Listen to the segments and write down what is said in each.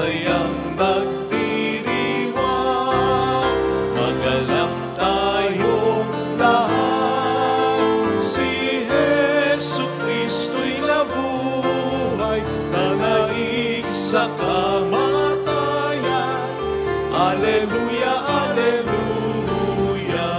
masayang nagdiriwang, magalak tayong lahat. Si Jesu Kristo'y nabuhay, nanaig sa kamatayan. Alleluia, alleluia.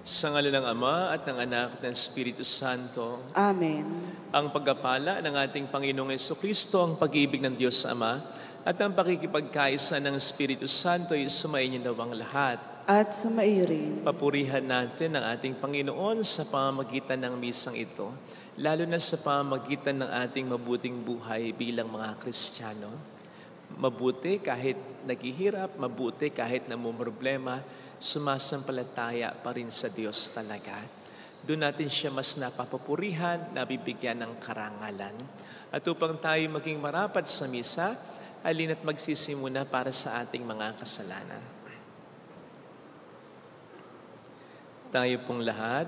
Sa ngalan ng Ama at ng Anak at ng Espiritu Santo. Amen. Ang pagpapala ng ating Panginoong Jesucristo, ang pag-ibig ng Diyos Ama, at ang pakikipagkaisa ng Espiritu Santo ay sumainyo nawang lahat. At sumaiyo rin. Papurihan natin ang ating Panginoon sa pamamagitan ng misang ito, lalo na sa pamamagitan ng ating mabuting buhay bilang mga Kristiyano. Mabuti kahit naghihirap, mabuti kahit namumroblema, sumasampalataya pa rin sa Diyos talaga. Doon natin siya mas napapapurihan, nabibigyan ng karangalan. At upang tayo maging marapat sa misa, halina't magsisimuna para sa ating mga kasalanan. Tayo pong lahat,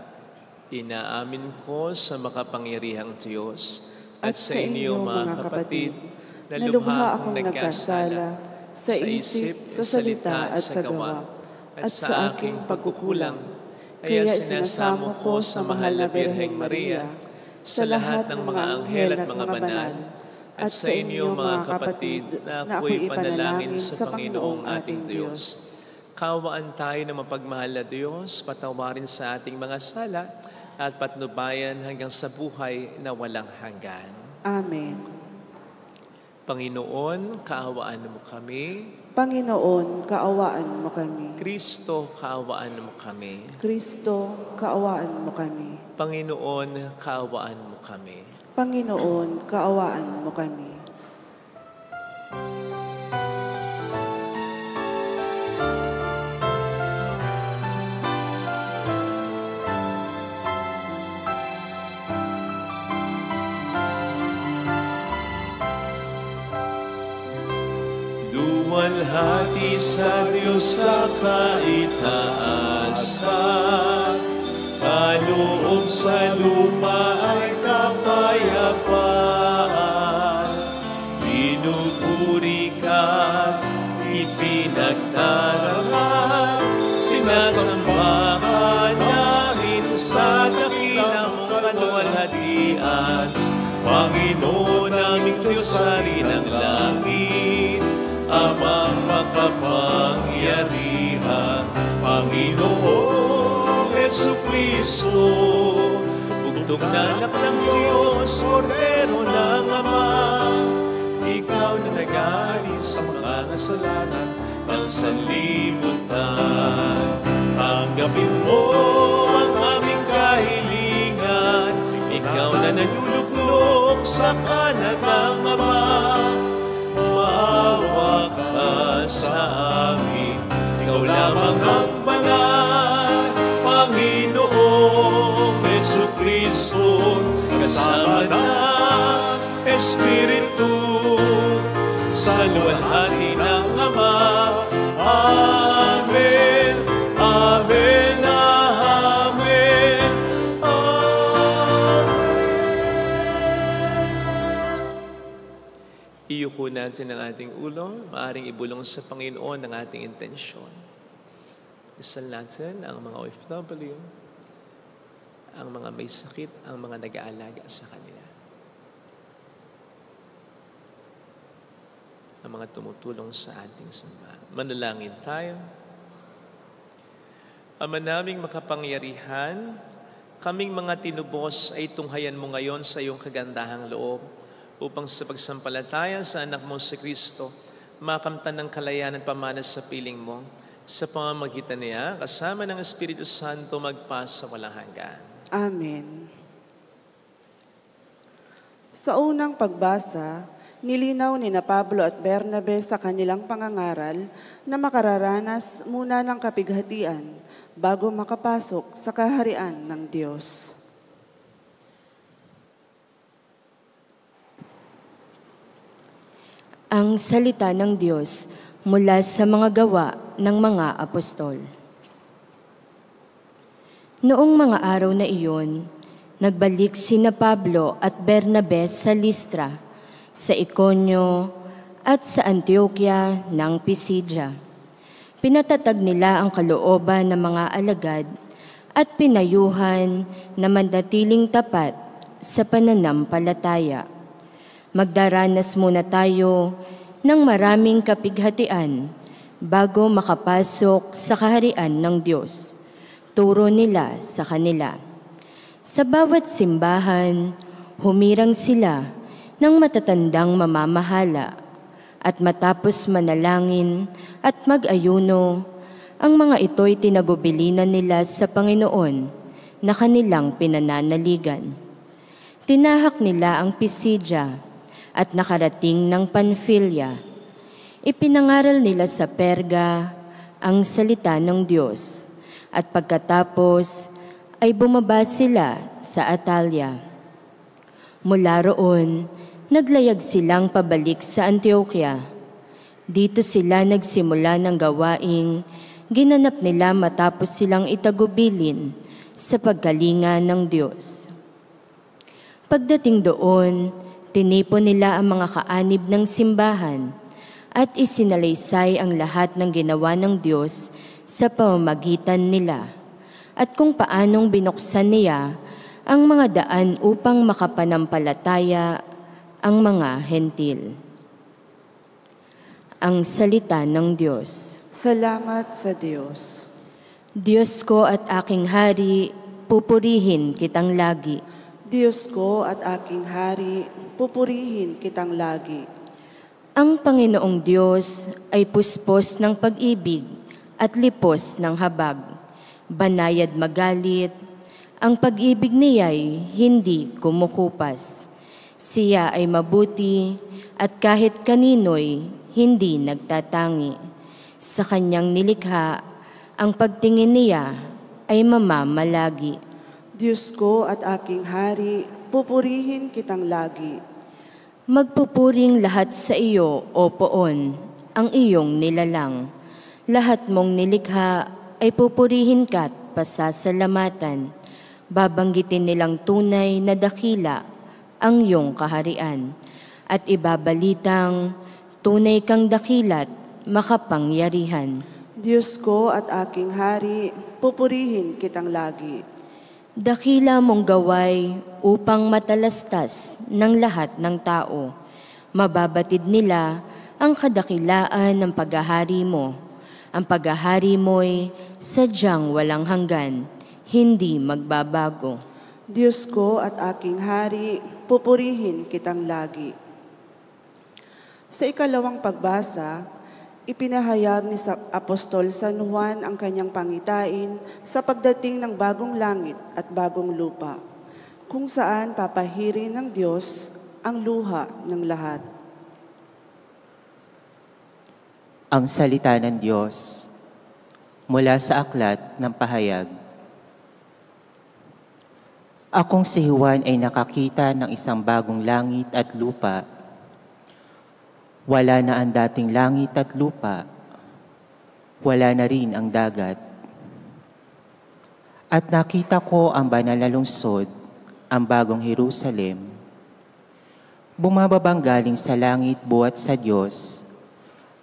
inaamin ko sa makapangyarihang Diyos at sa inyo mga kapatid, na lubha akong nagkasala sa isip, sa salita at sa gawa, at sa aking pagkukulang. Kaya sinasamo ko sa mahal na Birheng Maria, sa lahat ng mga anghel at mga banal, at sa inyo mga kapatid na ako'y panalangin sa Panginoong ating Diyos. Kaawaan tayo ng mapagmahal na Diyos, patawarin sa ating mga sala, at patnubayan hanggang sa buhay na walang hanggan. Amen. Panginoon, kaawaan mo kami. Panginoon, kaawaan mo kami. Kristo, kaawaan mo kami. Kristo, kaawaan mo kami. Panginoon, kaawaan mo kami. Panginoon, kaawaan mo kami. Dumalhati sa Diyos sa kaitaasan, kaloob sa lupa ay kapayapaan. Pinupuri ka, ipinagdarangal, sinasamba ka namin sa dakilang kaluwalhatian. Panginoon naming Diyos, Hari ng langit, Amang makapangyarihan, Panginoong Jesucristo, bugtong na anak ng Diyos, Kordero ng Ama. Ikaw na nag-aalis sa mga kasalanan ng sanlibutan. Tanggapin mo ang aming kahilingan, ikaw na naluluklok sa kanan ng Ama. Maawa ka sa amin, ikaw lamang ang banal, Panginoong Jesucristo, kasama ng Espiritu, sa luwalhati ng Ama. Amen, amen, amen, amen. Iyuko natin ang ating ulo, maaaring ibulong sa Panginoon ang ating intensyon. Dasal natin ang mga OFW, ang mga may sakit, ang mga nag-aalaga sa kanila, ang mga tumutulong sa ating simbahan. Manalangin tayo. Ama naming makapangyarihan, kaming mga tinubos ay tunghayan mo ngayon sa iyong kagandahang loob, upang sa pagsampalataya sa anak mo si Kristo, makamtan ng kalayanan pamanas sa piling mo, sa pamamagitan niya, kasama ng Espiritu Santo, magpasa walang hanggan. Amen. Sa unang pagbasa, nilinaw ni Pablo at Bernabe sa kanilang pangangaral na makararanas muna ng kapighatian bago makapasok sa kaharian ng Diyos. Ang salita ng Diyos mula sa mga gawa ng mga apostol. Noong mga araw na iyon, nagbalik sina Pablo at Bernabe sa Listra. sa Iconio at sa Antioquia ng Pisidia. Pinatatag nila ang kalooban ng mga alagad at pinayuhan na manatiling tapat sa pananampalataya. Magdaranas muna tayo ng maraming kapighatian bago makapasok sa kaharian ng Diyos. Turo nila sa kanila. Sa bawat simbahan, humirang sila ng matatandang mamamahala at matapos manalangin at mag-ayuno, ang mga ito'y tinagubilinan nila sa Panginoon na kanilang pinananaligan. Tinahak nila ang Pisidia at nakarating ng Panfilia. Ipinangaral nila sa Perga ang salita ng Diyos at pagkatapos ay bumaba sila sa Atalia. Mula roon, naglayag silang pabalik sa Antioquia. Dito sila nagsimula ng gawaing ginanap nila matapos silang itagubilin sa pagkalinga ng Diyos. Pagdating doon, tinipon nila ang mga kaanib ng simbahan at isinalaysay ang lahat ng ginawa ng Diyos sa pamamagitan nila at kung paanong binuksan niya ang mga daan upang makapanampalataya ang mga hentil. Ang salita ng Diyos. Salamat sa Diyos. Diyos ko at aking hari, pupurihin kitang lagi. Diyos ko at aking hari, pupurihin kitang lagi. Ang Panginoong Diyos ay puspos ng pag-ibig at lipos ng habag. Banayad magalit, ang pag-ibig niya'y hindi kumukupas. Siya ay mabuti at kahit kanino'y hindi nagtatangi. Sa kanyang nilikha, ang pagtingin niya ay mamamalagi. Diyos ko at aking hari, pupurihin kitang lagi. Magpupuring lahat sa iyo, O Poon, ang iyong nilalang. Lahat mong nilikha ay pupurihin ka't pasasalamatan. Babanggitin nilang tunay na dakila ang iyong kaharian at ibabalitang tunay kang dakilat makapangyarihan. Diyos ko at aking hari, pupurihin kitang lagi. Dakila mong gaway upang matalastas ng lahat ng tao. Mababatid nila ang kadakilaan ng paghahari mo. Ang paghahari mo'y sadyang walang hanggan, hindi magbabago. Diyos ko at aking hari, pupurihin kitang lagi. Sa ikalawang pagbasa, ipinahayag ni Apostol San Juan ang kanyang pangitain sa pagdating ng bagong langit at bagong lupa, kung saan papahirin ng Diyos ang luha ng lahat. Ang salita ng Diyos mula sa aklat ng pahayag. Akong si Juan ay nakakita ng isang bagong langit at lupa. Wala na ang dating langit at lupa. Wala na rin ang dagat. At nakita ko ang banal na lungsod, ang bagong Jerusalem. Bumababang galing sa langit buhat sa Diyos,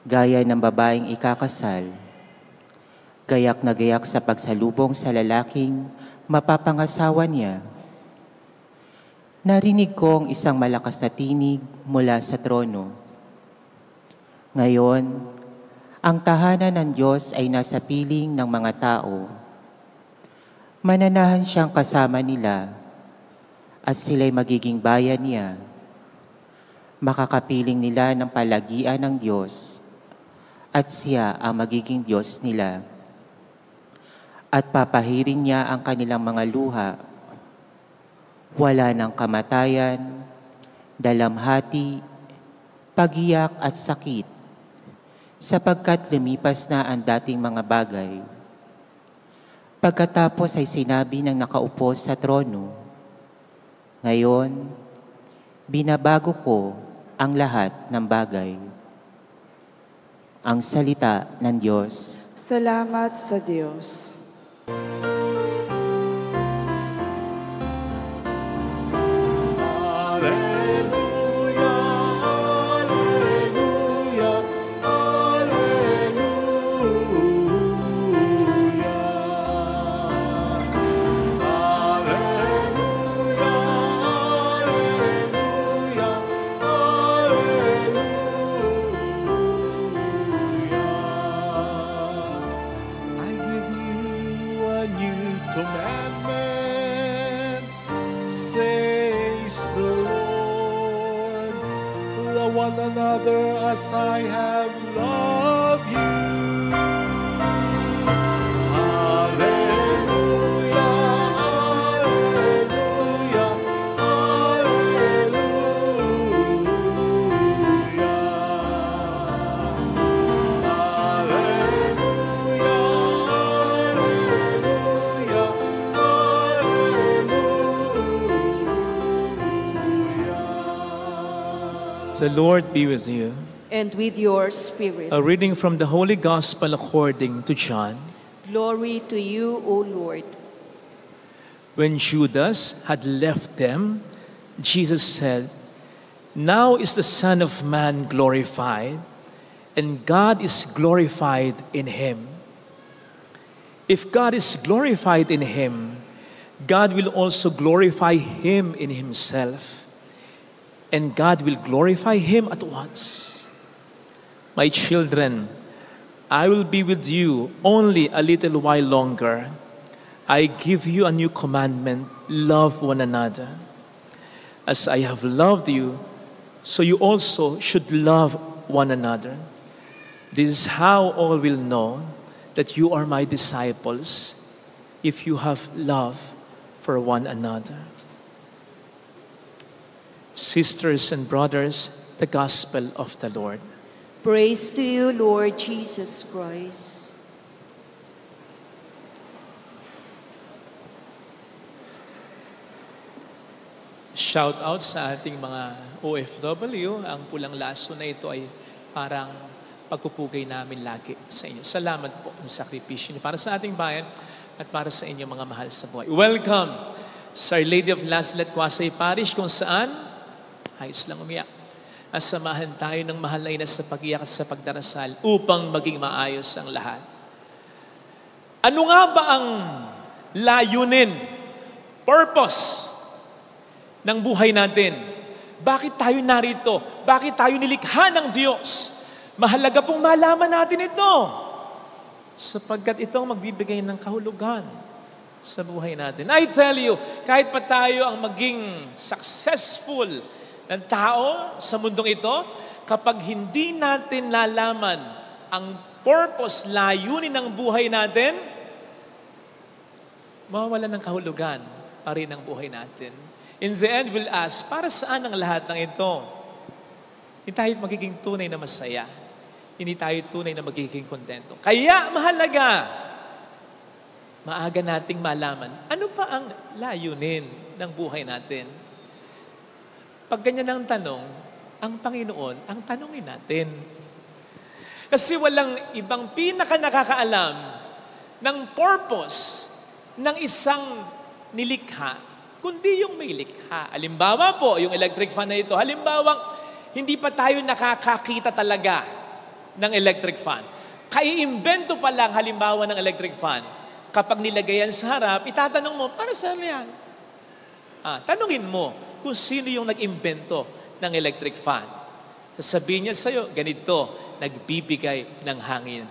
gaya ng babaeng ikakasal, gayak na gayak sa pagsalubong sa lalaking mapapangasawa niya. Narinig kong isang malakas na tinig mula sa trono. Ngayon, ang tahanan ng Diyos ay nasa piling ng mga tao. Mananahan siyang kasama nila at sila'y magiging bayan niya. Makakapiling nila ng palagian ng Diyos at siya ang magiging Diyos nila. At papahirin niya ang kanilang mga luha. Wala ng kamatayan, dalamhati, pagiyak at sakit, sapagkat lumipas na ang dating mga bagay. Pagkatapos ay sinabi ng nakaupo sa trono, ngayon, binabago ko ang lahat ng bagay. Ang salita ng Diyos. Salamat sa Diyos. Alleluia, one another as I have loved you. The Lord be with you. And with your spirit. A reading from the Holy Gospel according to John. Glory to you, O Lord. When Judas had left them, Jesus said, "Now is the Son of Man glorified, and God is glorified in him. If God is glorified in him, God will also glorify him in himself, and God will glorify him at once. My children, I will be with you only a little while longer. I give you a new commandment: love one another. As I have loved you, so you also should love one another. This is how all will know that you are my disciples, if you have love for one another." Sisters and brothers, the Gospel of the Lord. Praise to you, Lord Jesus Christ. Shout out sa ating mga OFW. Ang pulang laso na ito ay parang pagpupugay namin lagi sa inyo. Salamat po sa sakripisyo niyo para sa ating bayan at para sa inyo mga mahal sa buhay. Welcome sa Our Lady of Lazaret, Quasay Parish, kung saan ayos lang umiyak. Samahan tayo ng mahal na ina sa pag-iyak at sa pagdarasal upang maging maayos ang lahat. Ano nga ba ang layunin, purpose ng buhay natin? Bakit tayo narito? Bakit tayo nilikha ng Diyos? Mahalaga pong malaman natin ito, sapagkat ito ang magbibigay ng kahulugan sa buhay natin. I tell you, kahit pa tayo ang maging successful ng tao sa mundong ito, kapag hindi natin lalaman ang purpose, layunin ng buhay natin, mawawala ng kahulugan pa rin ang buhay natin. In the end, we'll ask, para saan ang lahat ng ito? Hindi tayo magiging tunay na masaya. Hindi tayo tunay na magiging kontento. Kaya mahalaga, maaga nating malaman, ano pa ang layunin ng buhay natin? Pag ganyan ang tanong, ang Panginoon ang tanongin natin. Kasi walang ibang pinaka-nakakaalam ng purpose ng isang nilikha, kundi yung may likha. Halimbawa po, yung electric fan na ito. Halimbawa, hindi pa tayo nakakakita talaga ng electric fan. Kaiimbento pa lang halimbawa ng electric fan. Kapag nilagay yan sa harap, itatanong mo, para saan yan? Tanungin mo kung sino yung nag-imbento ng electric fan. Sasabihin niya sa'yo, ganito, nagbibigay ng hangin.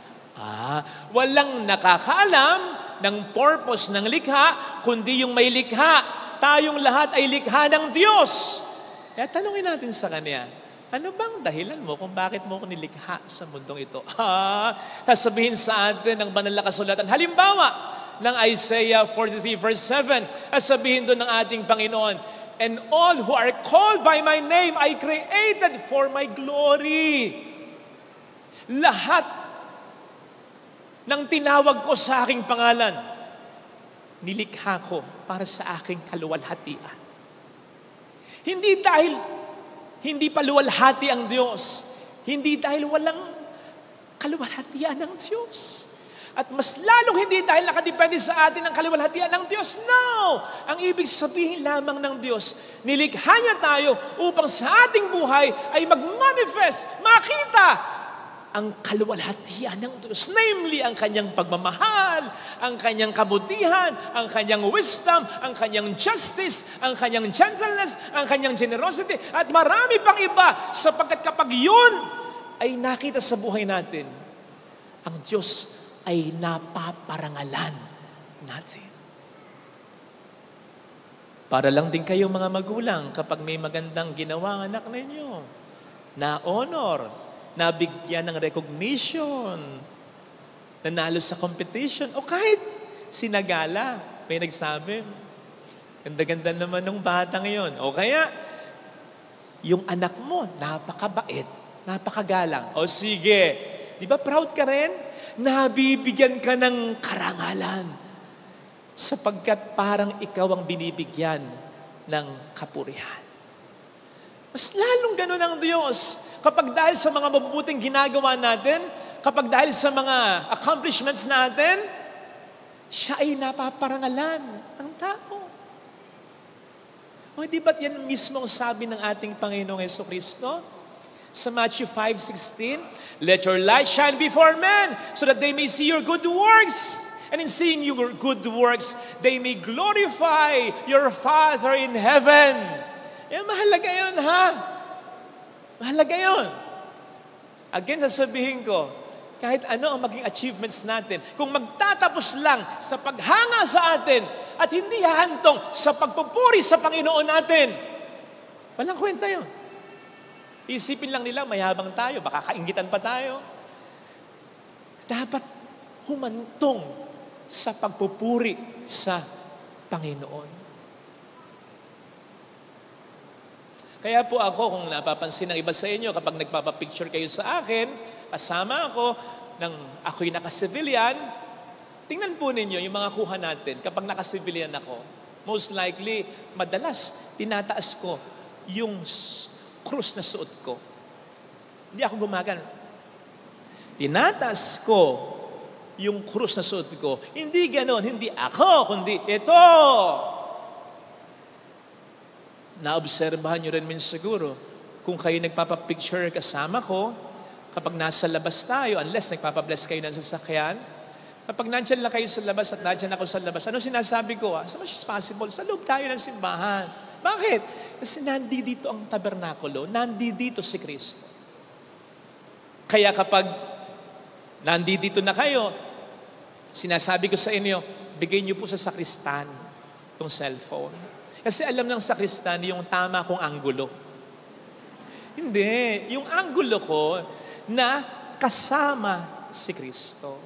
Walang nakakaalam ng purpose ng likha, kundi yung may likha. Tayong lahat ay likha ng Diyos. Kaya tanungin natin sa Kanya, ano bang dahilan mo kung bakit mo ko nilikha sa mundong ito? Sasabihin sa atin ng banal na kasulatan. Halimbawa, ng Isaiah 43 verse 7, sabihin doon ng ating Panginoon, "And all who are called by my name, I created for my glory." Lahat ng tinawag ko sa aking pangalan, nilikha ko para sa aking kaluwalhatian. Hindi dahil hindi pa luwalhati ang Diyos, hindi dahil walang kaluwalhatian ng Diyos. At mas lalong hindi dahil nakadepende sa atin ang kaluwalhatian ng Diyos. No! Ang ibig sabihin lamang ng Diyos, nilikha niya tayo upang sa ating buhay ay mag-manifest, makita ang kaluwalhatian ng Diyos. Namely, ang kanyang pagmamahal, ang kanyang kabutihan, ang kanyang wisdom, ang kanyang justice, ang kanyang gentleness, ang kanyang generosity, at marami pang iba, sapagkat kapag yun ay nakita sa buhay natin, ang Diyos ay napaparangalan natin. Para lang din kayo mga magulang, kapag may magandang ginawa ang anak ninyo, na-honor, nabigyan ng recognition, nanalo sa competition, o kahit sinagala. May nagsabi, ganda-ganda naman ng batang yon. O kaya, yung anak mo, napakabait, napakagalang. O sige, di ba proud ka rin? Nabibigyan ka ng karangalan sapagkat parang ikaw ang binibigyan ng kapurihan. Mas lalong ganun ang Diyos. Kapag dahil sa mga mabubuting ginagawa natin, kapag dahil sa mga accomplishments natin, siya ay napaparangalan ng tao. O di ba't yan mismo ang sabi ng ating Panginoong Jesucristo? Sa Matthew 5:16, "Let your light shine before men, so that they may see your good works. And in seeing your good works, they may glorify your Father in heaven." Mahalaga yun, ha? Mahalaga yun. Again, sasabihin ko, kahit ano ang maging achievements natin, kung magtatapos lang sa paghanga sa atin at hindi hahantong sa pagpupuri sa Panginoon natin, walang kwenta yun. Isipin lang nila, mayabang tayo, baka kainggitan pa tayo. Dapat humantong sa pagpupuri sa Panginoon. Kaya po ako, kung napapansin ng iba sa inyo, kapag nagpapapicture kayo sa akin, kasama ako, nang ako'y naka-civilian, tingnan po ninyo yung mga kuha natin kapag naka-civilian ako. Most likely, madalas, tinataas ko yung krus na suot ko. Hindi ako gumagano. Tinataas ko yung krus na suot ko. Hindi ganon, hindi ako, kundi ito. Naobserbahan nyo rin siguro, kung kayo nagpapapicture kasama ko, kapag nasa labas tayo, unless nagpapabless kayo ng sasakyan, kapag nandyan lang kayo sa labas at nandyan ako sa labas, ano sinasabi ko? As much as possible, sa loob tayo ng simbahan. Bakit? Kasi nandito ang tabernakulo, nandito si Kristo. Kaya kapag nandito na kayo, sinasabi ko sa inyo, bigay niyo po sa sakristan itong cellphone. Kasi alam ng sakristan yung tama kong anggulo. Hindi. Yung anggulo ko na kasama si Kristo.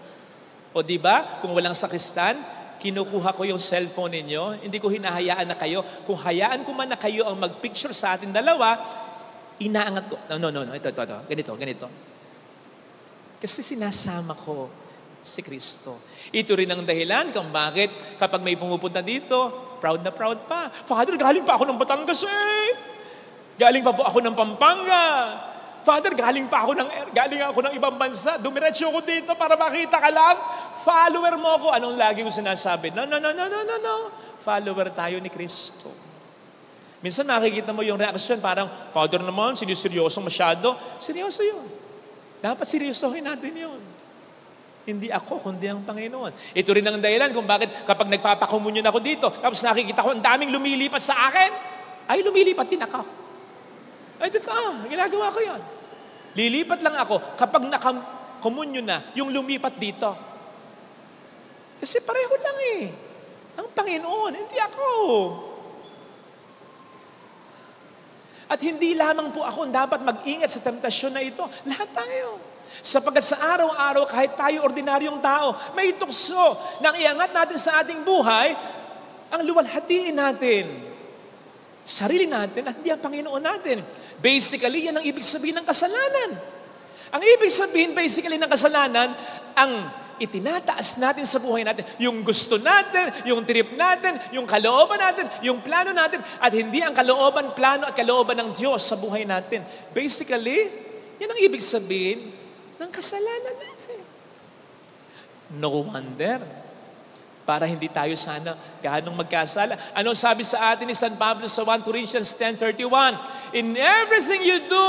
O di ba? Kung walang sakristan, kinukuha ko yung cellphone ninyo, hindi ko hinahayaan na kayo. Kung hayaan ko man na kayo ang magpicture sa atin dalawa, inaangat ko. No. Ito. Ganito. Kasi sinasama ko si Kristo. Ito rin ang dahilan kung bakit kapag may pumupunta dito, proud na proud pa. Father, galing pa ako ng Batangas Galing pa po ako ng Pampanga. Father, galing ako ng ibang bansa. Dumiretso ako dito para makita ka lang. Follower mo ako. Anong lagi ko sinasabi? No. Follower tayo ni Kristo. Minsan makikita mo yung reaksyon, parang, Father naman, siniseryoso masyado. Seryoso yun. Dapat seryosohin natin yun. Hindi ako, kundi ang Panginoon. Ito rin ang dahilan kung bakit kapag nagpapakomunyon ako dito, tapos nakikita ko ang daming lumilipat sa akin, ay lumilipat din ako. Ay, dito ginagawa ko yan. Lilipat lang ako kapag nakakomunyon na, yung lumipat dito. Kasi pareho lang ang Panginoon, hindi ako. At hindi lamang po ako dapat mag-ingat sa temptasyon na ito. Lahat tayo. Sapagkat sa araw-araw, kahit tayo ordinaryong tao, may tukso na iangat natin sa ating buhay, ang luwalhatiin natin. Sarili natin at hindi ang Panginoon natin. Basically, yan ang ibig sabihin ng kasalanan. Ang ibig sabihin basically ng kasalanan, ang itinataas natin sa buhay natin, yung gusto natin, yung trip natin, yung kalooban natin, yung plano natin, at hindi ang kalooban, plano at kalooban ng Diyos sa buhay natin. Basically, yan ang ibig sabihin ng kasalanan natin. No wonder, para hindi tayo sana gaanong magkasala. Ano sabi sa atin ni San Pablo sa 1 Corinthians 10:31? In everything you do,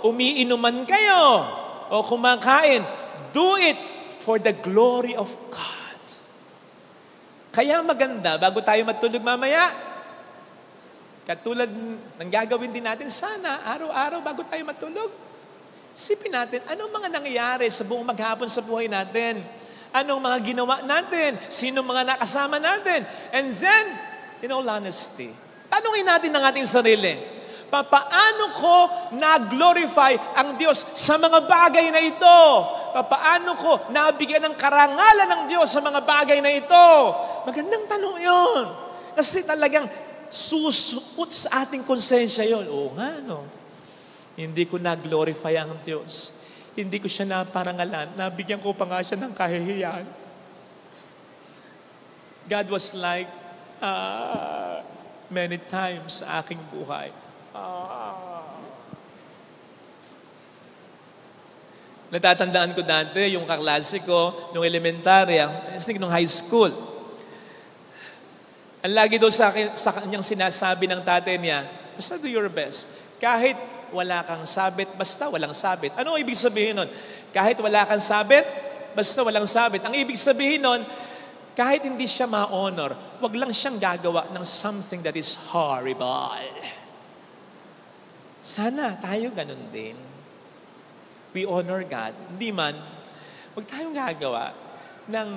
umiinuman kayo o kumakain, do it for the glory of God. Kaya maganda, bago tayo matulog mamaya, katulad ng gagawin din natin sana, araw-araw bago tayo matulog, isipin natin, anong mga nangyayari sa buong maghapon sa buhay natin? Anong mga ginawa natin? Sino mga nakasama natin? And then, in all honesty, tanungin natin ang ating sarili, Papaano ko na-glorify ang Diyos sa mga bagay na ito? Papaano ko nabigyan ng karangalan ng Diyos sa mga bagay na ito? Magandang tanong yon. Kasi talagang susuot sa ating konsensya yon. Oo nga, no? Hindi ko na-glorify ang Diyos. Hindi ko siya naparangalan. Nabigyan ko pa nga siya ng kahihiyan. God was like, many times sa aking buhay. Natatandaan ko dati, yung kaklase ko, nung elementarya, nung high school. Ang lagi daw sa kanyang sinasabi ng tatay niya, basta do your best. Kahit wala kang sabit, basta walang sabit. Ano ang ibig sabihin nun? Kahit wala kang sabit, basta walang sabit. Ang ibig sabihin nun, kahit hindi siya ma-honor, wag lang siyang gagawa ng something that is horrible. Sana tayo ganun din. We honor God. Hindi man, wag tayong gagawa ng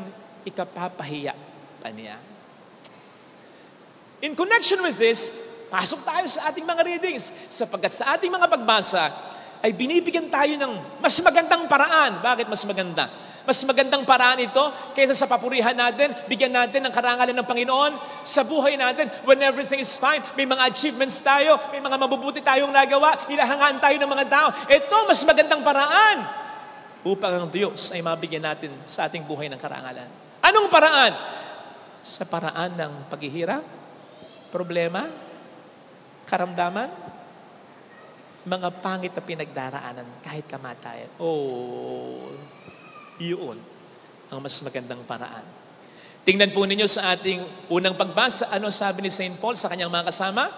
ikapapahiya pa niya. In connection with this, pasok tayo sa ating mga readings. Sapagkat sa ating mga pagbasa, ay binibigyan tayo ng mas magandang paraan. Bakit mas maganda? Mas magandang paraan ito kaysa sa papurihan natin, bigyan natin ng karangalan ng Panginoon sa buhay natin. When everything is fine, may mga achievements tayo, may mga mabubuti tayong nagawa, hinahangaan tayo ng mga tao. Ito, mas magandang paraan upang ang Diyos ay mabigyan natin sa ating buhay ng karangalan. Anong paraan? Sa paraan ng paghihirap, problema, karamdaman, mga pangit na pinagdaraanan kahit kamatayan. Yun ang mas magandang paraan. Tingnan po ninyo sa ating unang pagbasa, ano sabi ni St. Paul sa kanyang mga kasama?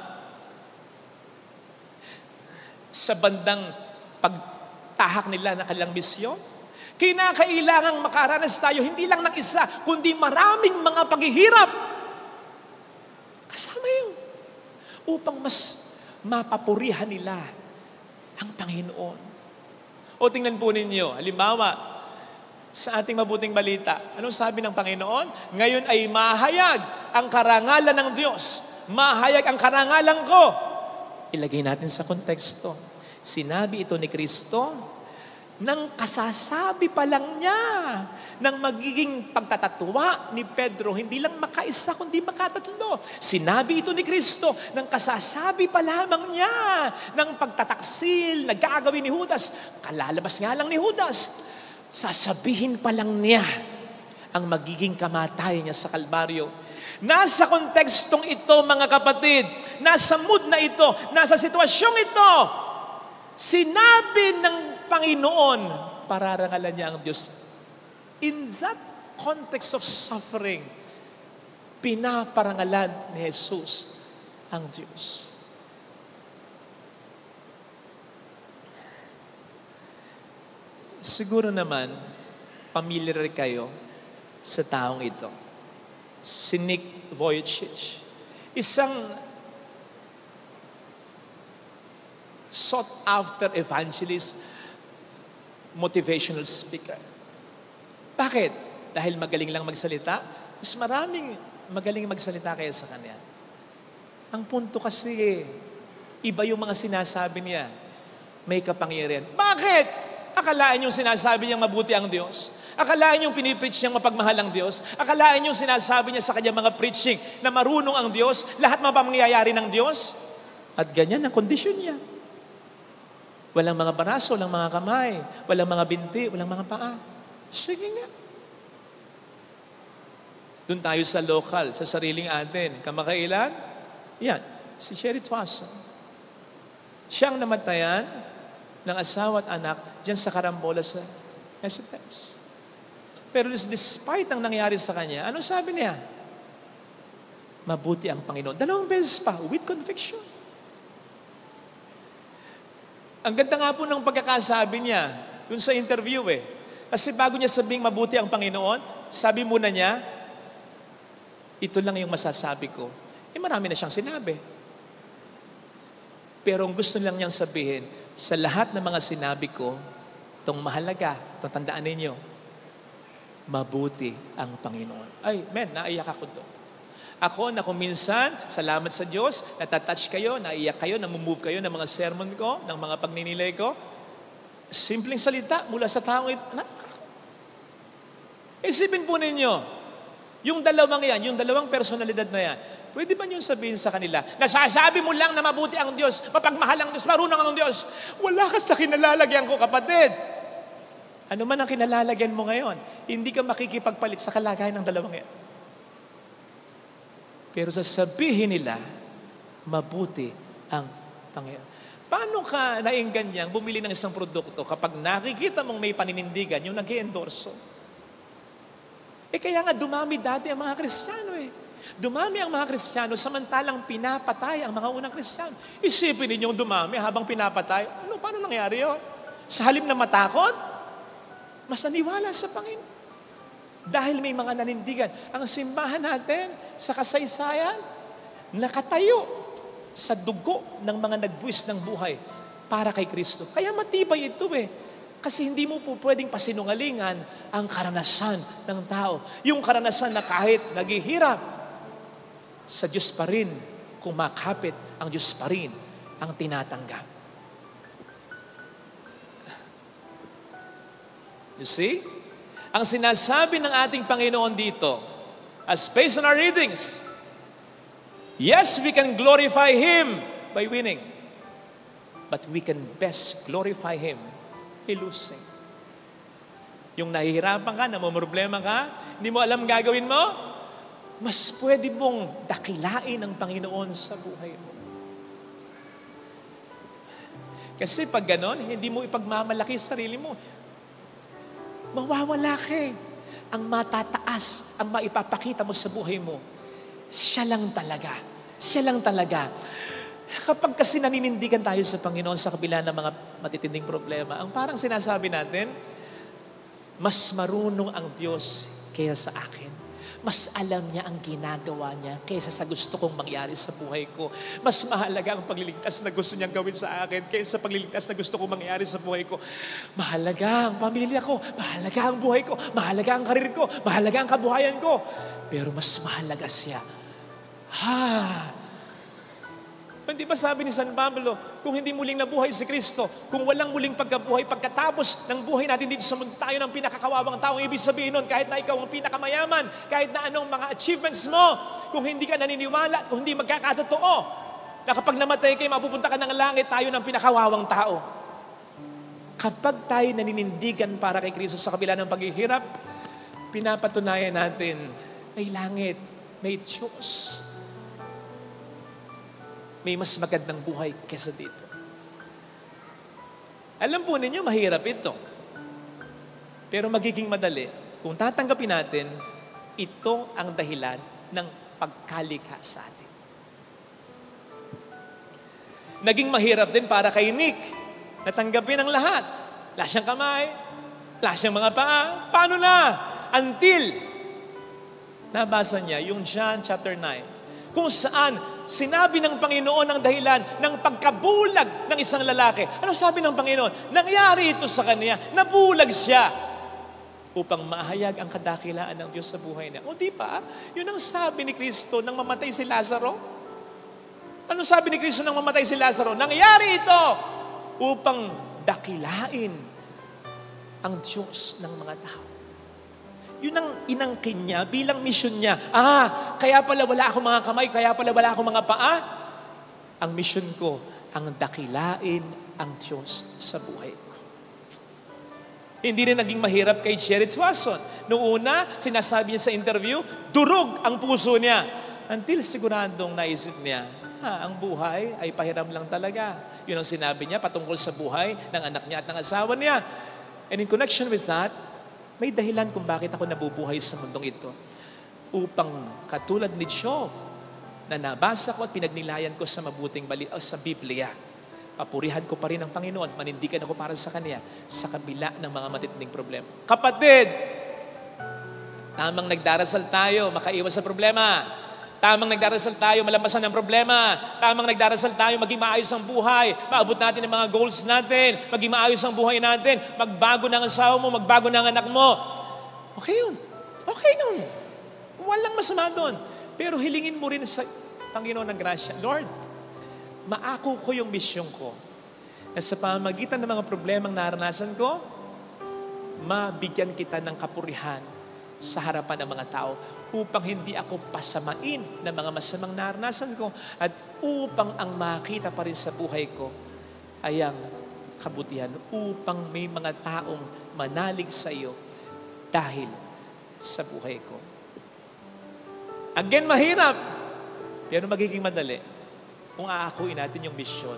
Sa bandang pagtahak nila ng kanilang misyon, kinakailangang makaranas tayo hindi lang ng isa, kundi maraming mga paghihirap. Kasama yun. Upang mas mapapurihan nila ang Panginoon. O tingnan po ninyo, halimbawa, sa ating mabuting balita, anong sabi ng Panginoon? Ngayon ay mahayag ang karangalan ng Diyos. Mahayag ang karangalan ko. Ilagay natin sa konteksto. Sinabi ito ni Kristo nang kasasabi pa lang niya ng magiging pagtatatwa ni Pedro, hindi lang makaisa kundi makatatlo. Sinabi ito ni Kristo nang kasasabi pa lamang niya ng pagtataksil na gagawin ni Judas. Kalalabas nga lang ni Judas. Sasabihin pa lang niya ang magiging kamatayan niya sa Kalbaryo. Nasa kontekstong ito, mga kapatid, nasa mood na ito, nasa sitwasyong ito, sinabi ng Panginoon, pararangalan niya ang Diyos. In that context of suffering, pinaparangalan ni Jesus ang Diyos. Siguro naman, familiar kayo sa taong ito. Si Nick Vujicic. Isang sought-after evangelist, motivational speaker. Bakit? Dahil magaling lang magsalita? Mas maraming magaling magsalita kaya sa kanya. Ang punto kasi, iba yung mga sinasabi niya. May kapangyarihan. Bakit? Akalaan yung sinasabi niyang mabuti ang Diyos. Akalaan yung pinipreach niyang mapagmahal ang Diyos. Akalaan yung sinasabi niya sa kanyang mga preaching na marunong ang Diyos, lahat mapamangyayari ng Diyos. At ganyan ang kondisyon niya. Walang mga baraso, walang mga kamay, walang mga binti, walang mga paa. Sige nga. Doon tayo sa local, sa sariling atin. Kamakailan? Yan, si Sherry Tuason. Siyang namatayan ng asawa at anak diyan sa karambola sa Essex. Pero despite ang nangyari sa kanya, ano sabi niya? Mabuti ang Panginoon. 2 beses pa, with conviction. Ang ganda nga po ng pagkakasabi niya dun sa interview Kasi bago niya sabing mabuti ang Panginoon, sabi muna niya, ito lang yung masasabi ko. Marami na siyang sinabi. Pero ang gusto lang niyang sabihin, sa lahat ng mga sinabi ko, itong mahalaga, itong tandaan ninyo, mabuti ang Panginoon. Ay, naiyak ako doon. Ako na kung minsan, salamat sa Diyos, natatouch kayo, naiyak kayo, namumove kayo ng mga sermon ko, ng mga pagninilay ko. Simpleng salita mula sa taong ito. Isipin po ninyo, yung dalawang personalidad na yan, pwede ba nyo sabihin sa kanila, nasasabi mo lang na mabuti ang Diyos, mapagmahal ang Diyos, marunong ang Diyos. Wala ka sa kinalalagyan ko, kapatid. Ano man ang kinalalagyan mo ngayon, hindi ka makikipagpalit sa kalagayan ng dalawang yan. Pero sasabihin nila, mabuti ang Panginoon. Paano ka naingganyang bumili ng isang produkto kapag nakikita mong may paninindigan, yung nag-i-endorso? Kaya nga dumami dati ang mga Kristiyano Dumami ang mga Kristiyano samantalang pinapatay ang mga unang Kristiyano. Isipin ninyong dumami habang pinapatay. Paano nangyari yun? Sa halip na matakot, mas naniwala sa Panginoon. Dahil may mga nanindigan. Ang simbahan natin sa kasaysayan, nakatayo sa dugo ng mga nagbuwis ng buhay para kay Kristo. Kaya matibay ito Kasi hindi mo po pwedeng pasinungalingan ang karanasan ng tao. Yung karanasan na kahit naghihirap, sa Diyos pa rin, kumakapit ang Diyos pa rin ang tinatanggap. You see? Ang sinasabi ng ating Panginoon dito, as based on our readings, yes, we can glorify Him by winning. But we can best glorify Him by losing. Yung nahihirapan ka, namumroblema ka, hindi mo alam gagawin mo, mas pwede mong dakilain ang Panginoon sa buhay mo. Kasi pag ganon, hindi mo ipagmamalaki sarili mo. Mawawala ka Ang matataas, ang maipapakita mo sa buhay mo, siya lang talaga. Siya lang talaga. Kapag kasi naninindigan tayo sa Panginoon sa kabila ng mga matitinding problema, ang parang sinasabi natin, mas marunong ang Diyos kaysa sa akin. Mas alam niya ang ginagawa niya kaysa sa gusto kong mangyari sa buhay ko. Mas mahalaga ang pagliligtas na gusto niyang gawin sa akin kaysa pagliligtas na gusto kong mangyari sa buhay ko. Mahalaga ang pamilya ko, mahalaga ang buhay ko, mahalaga ang karir ko, mahalaga ang kabuhayan ko. Pero mas mahalaga siya. Hindi ba sabi ni San Pablo, kung hindi muling nabuhay si Kristo, kung walang muling pagkabuhay, pagkatapos ng buhay natin dito sa mundo, tayo ng pinakakawawang tao. Ibig sabihin nun, kahit na ikaw ang pinakamayaman, kahit na anong mga achievements mo, kung hindi ka naniniwala, kung hindi magkakatotoo, na kapag namatay kayo, mapupunta ka ng langit, tayo ng pinakawawang tao. Kapag tayo naninindigan para kay Kristo sa kabila ng paghihirap, pinapatunayan natin, may langit, may Diyos. May mas magandang buhay kesa dito. Alam po ninyo, mahirap ito. Pero magiging madali kung tatanggapin natin, ito ang dahilan ng pagkalikha sa atin. Naging mahirap din para kay Nick. Natanggapin ang lahat. Wala siyang kamay, wala siyang mga paa. Paano na? Until nabasa niya yung John chapter 9. Kung saan sinabi ng Panginoon ang dahilan ng pagkabulag ng isang lalaki. Ano sabi ng Panginoon? Nangyari ito sa kanya. Nabulag siya upang mahayag ang kadakilaan ng Diyos sa buhay niya. O di ba? Yun ang sabi ni Kristo nang mamatay si Lazaro. Ano sabi ni Kristo nang mamatay si Lazaro? Nangyari ito upang dakilain ang Diyos ng mga tao. Yun ang inangkin niya bilang mission niya. Kaya pala wala akong mga kamay, kaya pala wala akong mga paa. Ang mission ko, ang dakilain ang Diyos sa buhay ko. Hindi rin naging mahirap kay Cherith Watson. Noong una, sinasabi niya sa interview, durog ang puso niya. Until siguradong naisip niya, ang buhay ay pahiram lang talaga. Yun ang sinabi niya patungkol sa buhay ng anak niya at ng asawa niya. And in connection with that, may dahilan kung bakit ako nabubuhay sa mundong ito. Upang katulad ni Job, na nabasa ko at pinagnilayan ko sa mabuting sa Biblia, papurihan ko pa rin ang Panginoon, manindigan ako para sa Kanya sa kabila ng mga matitinding problema. Kapatid, tamang nagdarasal tayo, makaiwas sa problema. Tamang nagdarasal tayo, malampasan ang problema. Tamang nagdarasal tayo, maging maayos ang buhay. Maabot natin ang mga goals natin. Maging maayos ang buhay natin. Magbago ng asawa mo, magbago ng anak mo. Okay yun. Okay yun. Walang masama doon. Pero hilingin mo rin sa Panginoon ng grasya, Lord, maako ko yung misyon ko. Na sa pamamagitan ng mga problemang naranasan ko, mabigyan kita ng kapurihan sa harapan ng mga tao upang hindi ako pasamain ng mga masamang naranasan ko at upang ang makita pa rin sa buhay ko ay ang kabutihan, upang may mga taong manalig sa iyo dahil sa buhay ko. Again, mahirap, pero magiging madali kung aakuin natin yung misyon,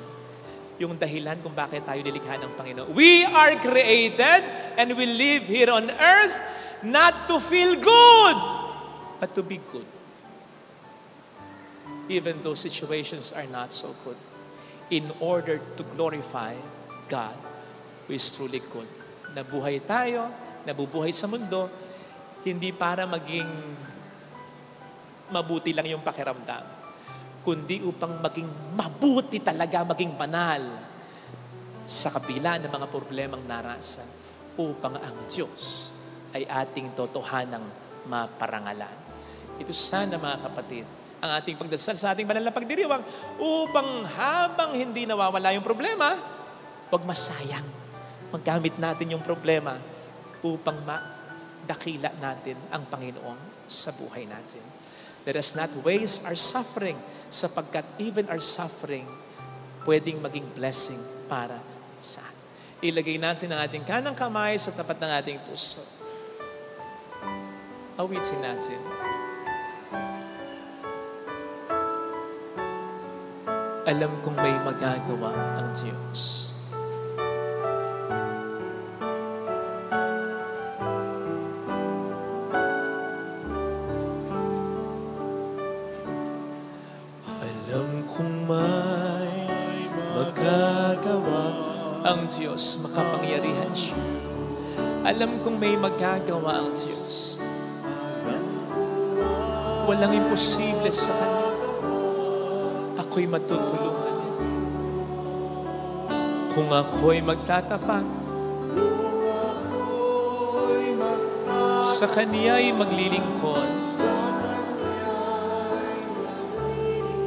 yung dahilan kung bakit tayo nilikha ng Panginoon. We are created and we live here on earth not to feel good, but to be good. Even though situations are not so good, in order to glorify God who is truly good. Nabuhay tayo, nabubuhay sa mundo, hindi para maging mabuti lang yung pakiramdam, kundi upang maging mabuti talaga, maging banal sa kabila ng mga problemang narasa, upang ang Diyos ay ating totohanang maparangalan. Ito sana, mga kapatid, ang ating pagdasal sa ating banal na pagdiriwang, upang habang hindi nawawala yung problema, huwag masayang. Maggamit natin yung problema upang dakila natin ang Panginoon sa buhay natin. Let us not waste our suffering, sapagkat even our suffering pwedeng maging blessing para sa atin. Ilagay natin ang ating kanang kamay sa tapat ng ating puso. Awitin natin. Alam kong may magagawa ang Diyos. Ang Diyos, makapangyarihan siya. Alam kong may magagawa ang Diyos. Walang imposible sa Kanya. Ako'y matutulungan niya. Kung ako'y magtatapat, sa Kanya'y maglilingkod.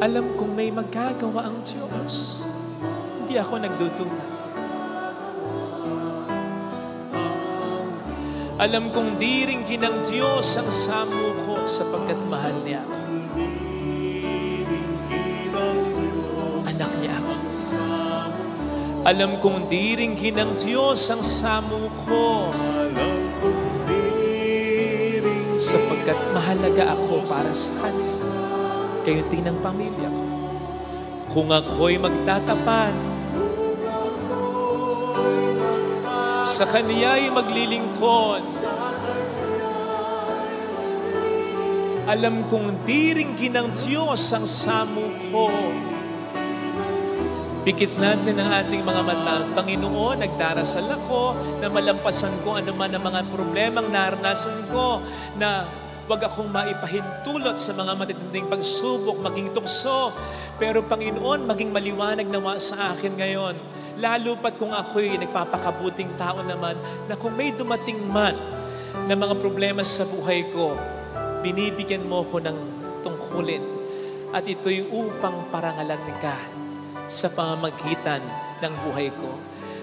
Alam kong may magagawa ang Diyos. Hindi ako nagdudula. Alam kong di rin ng Diyos ang samuko sapagkat mahal niya ako. Anak niya ako. Alam kong di rin ng Diyos ang samuko sapagkat mahalaga ako para sa Kanya. Kayo din ang pamilya ko. Kung ako'y magtatapat, sa Kaniya'y maglilingkod. Alam kong di rin ng Diyos ang samuko. Pikit natin ang ating mga mata. Panginoon, nagdarasal ako na malampasan ko anuman ang mga problemang naranasan ko, na wag akong maipahintulot sa mga matitinding pagsubok, maging tukso. Pero Panginoon, maging maliwanag nawa sa akin ngayon. Lalo pat kung ako'y nagpapakabuting tao naman, na kung may dumating man na mga problema sa buhay ko, binibigyan mo ko ng tungkulin. At ito'y upang parangalan ka sa pamamagitan ng buhay ko.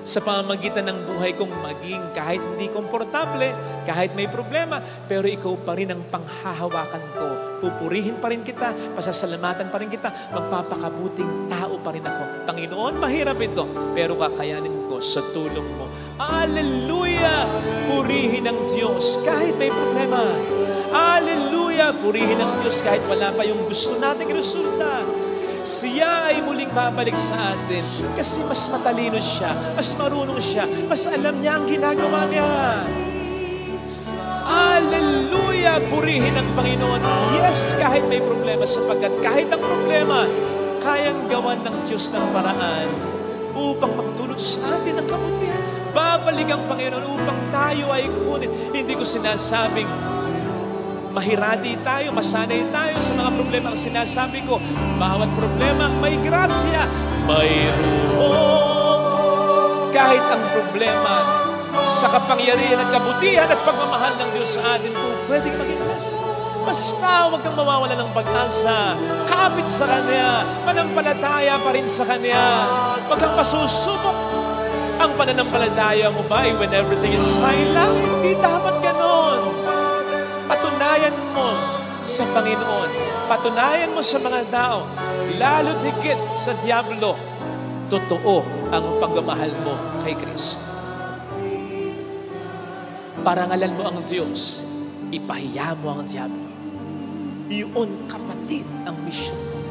Sa pamamagitan ng buhay kong maging kahit hindi komportable, kahit may problema, pero ikaw pa rin ang panghahawakan ko. Pupurihin pa rin kita, pasasalamatan pa rin kita, magpapakabuting tao pa rin ako. Panginoon, mahirap ito, pero kakayanin ko sa tulong mo. Hallelujah! Purihin ang Diyos kahit may problema. Hallelujah! Purihin ang Diyos kahit wala pa yung gusto nating resulta. Siya ay muling babalik sa atin kasi mas matalino siya, mas marunong siya, mas alam niya ang ginagawa niya. Hallelujah! Purihin ang Panginoon. Yes, kahit may problema, sapagkat kahit ang problema, kayang gawan ng Diyos ng paraan upang magtulog sa atin ng kabutihan. Babalik ang Panginoon upang tayo ay kunin. Hindi ko sinasabing mahirati tayo, masanay tayo sa mga problema. Ang sinasabi ko, bawat problema may grasya, mayroon. Kahit ang problema sa kapangyarihan at kabutihan at pagmamahal ng Diyos sa atin po, pwedeng maging grasya. Basta huwag kang mawawala ng pag-asa. Kapit sa Kanya. Manampalataya pa rin sa Kanya. Huwag kang pasusubok. Ang pananampalataya mo ba when everything is fine lang? Hindi dapat ganon. Patunayan mo sa Panginoon. Patunayan mo sa mga tao. Lalo't higit sa Diablo. Totoo ang pagmamahal mo kay Kristo. Parangalan mo ang Diyos. Ipahiya mo ang Diablo. Iyon, kapatid, ang mission mo.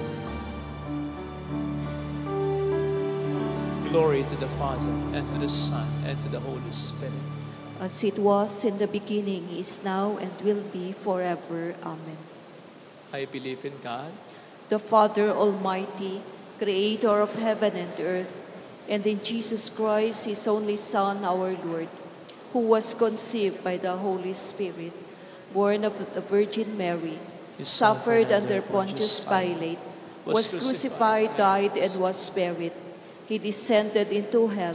Glory to the Father, and to the Son, and to the Holy Spirit. As it was in the beginning, is now, and will be forever. Amen. I believe in God, The Father Almighty, Creator of heaven and earth, and in Jesus Christ, His only Son, our Lord, who was conceived by the Holy Spirit, born of the Virgin Mary, He suffered under Pontius Pilate, was crucified, died, and was buried. He descended into hell.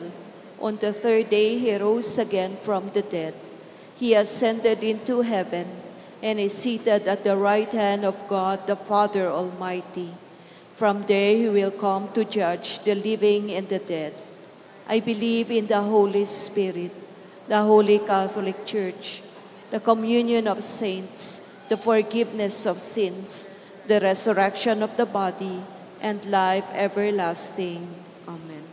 On the third day, He rose again from the dead. He ascended into heaven and is seated at the right hand of God, the Father Almighty. From there, He will come to judge the living and the dead. I believe in the Holy Spirit, the Holy Catholic Church, the communion of saints, the forgiveness of sins, the resurrection of the body, and life everlasting. Amen.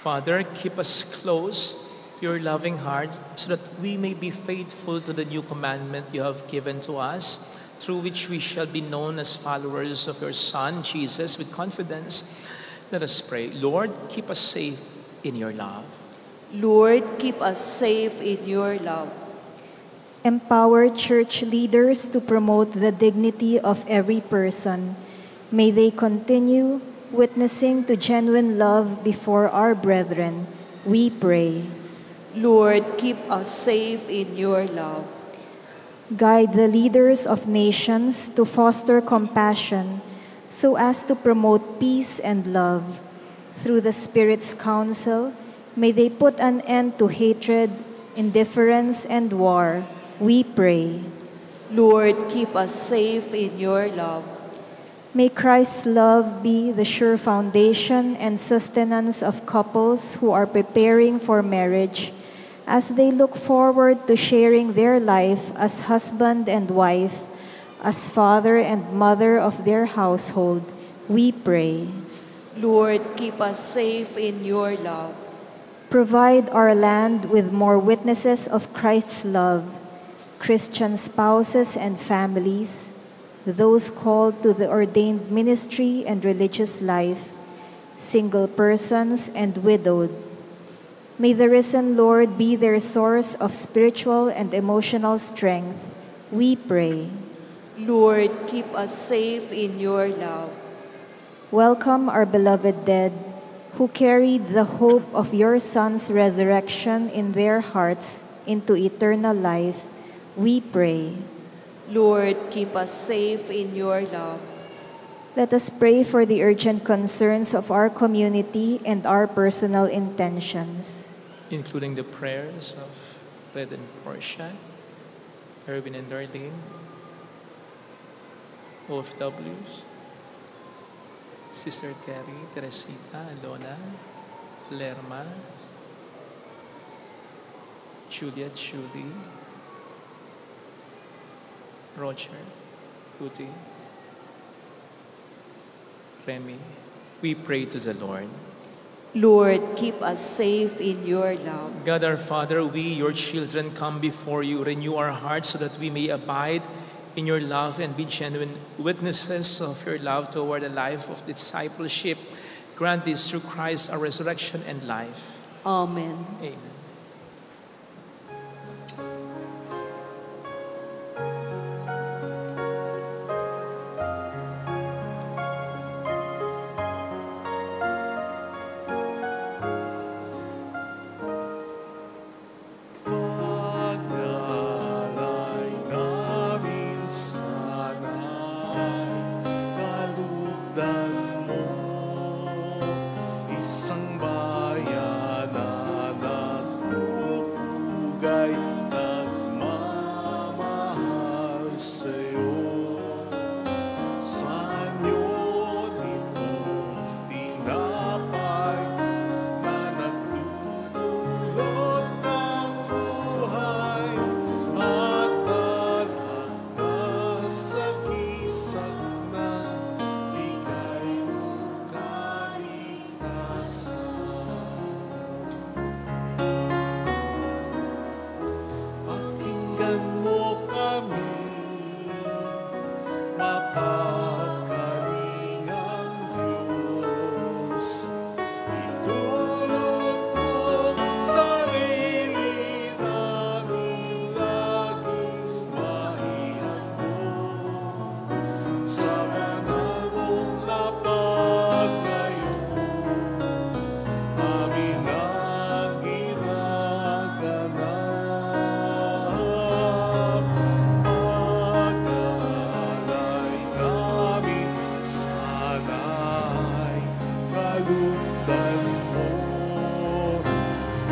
Father, keep us close to your loving heart so that we may be faithful to the new commandment you have given to us, through which we shall be known as followers of your Son, Jesus, with confidence. Let us pray. Lord, keep us safe in your love. Lord, keep us safe in your love. Empower church leaders to promote the dignity of every person. May they continue witnessing to genuine love before our brethren. We pray. Lord, keep us safe in your love. Guide the leaders of nations to foster compassion so as to promote peace and love. Through the Spirit's counsel, may they put an end to hatred, indifference, and war. We pray. Lord, keep us safe in your love. May Christ's love be the sure foundation and sustenance of couples who are preparing for marriage as they look forward to sharing their life as husband and wife, as father and mother of their household. We pray. Lord, keep us safe in your love. Provide our land with more witnesses of Christ's love, Christian spouses and families, those called to the ordained ministry and religious life, single persons and widowed. May the risen Lord be their source of spiritual and emotional strength. We pray. Lord, keep us safe in your love. Welcome our beloved dead, who carried the hope of your Son's resurrection in their hearts into eternal life. We pray. Lord, keep us safe in your love. Let us pray for the urgent concerns of our community and our personal intentions. Including the prayers of Red and Portia, Erwin and Darlene, OFWs, Sister Terry, Teresita, Alona, Lerma, Juliet, Julie, Roger, Rudy, Remy. We pray to the Lord. Lord, keep us safe in your love. God our Father, we, your children, come before you. Renew our hearts so that we may abide in your love and be genuine witnesses of your love toward a life of discipleship. Grant this through Christ, our resurrection and life. Amen. Amen. Pagdalay namin sana'y kalugdan mo, isang bayan na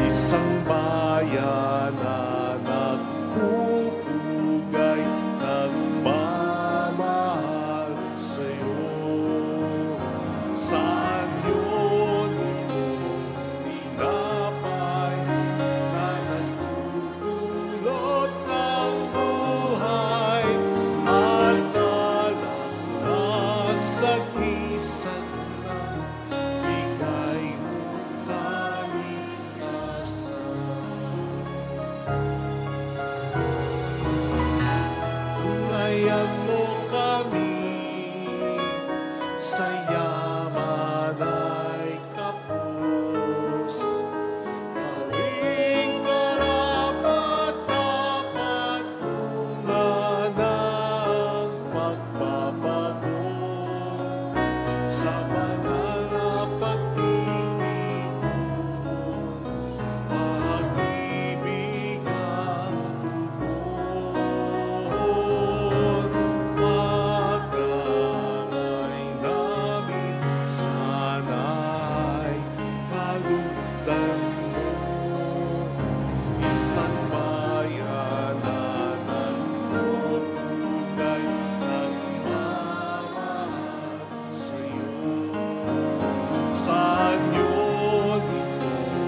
isang bayan na nagpupugay, nagmamahal sa'yo. Saan yun itong tinapay na nagtutulot ng buhay at alak na sagisan ng bigay mong kaligtasan. Tulayan mo kami sa yaman ay kapos, gawing karapat-dapat tunga ng pagpapagon sa banal na pagtitipon, pag-ibig ang tugon. Pagkaray namin sana'y kalugdan mo, isang bayan na nagpupugay, nagmamahal sa'yo. Saan yun itong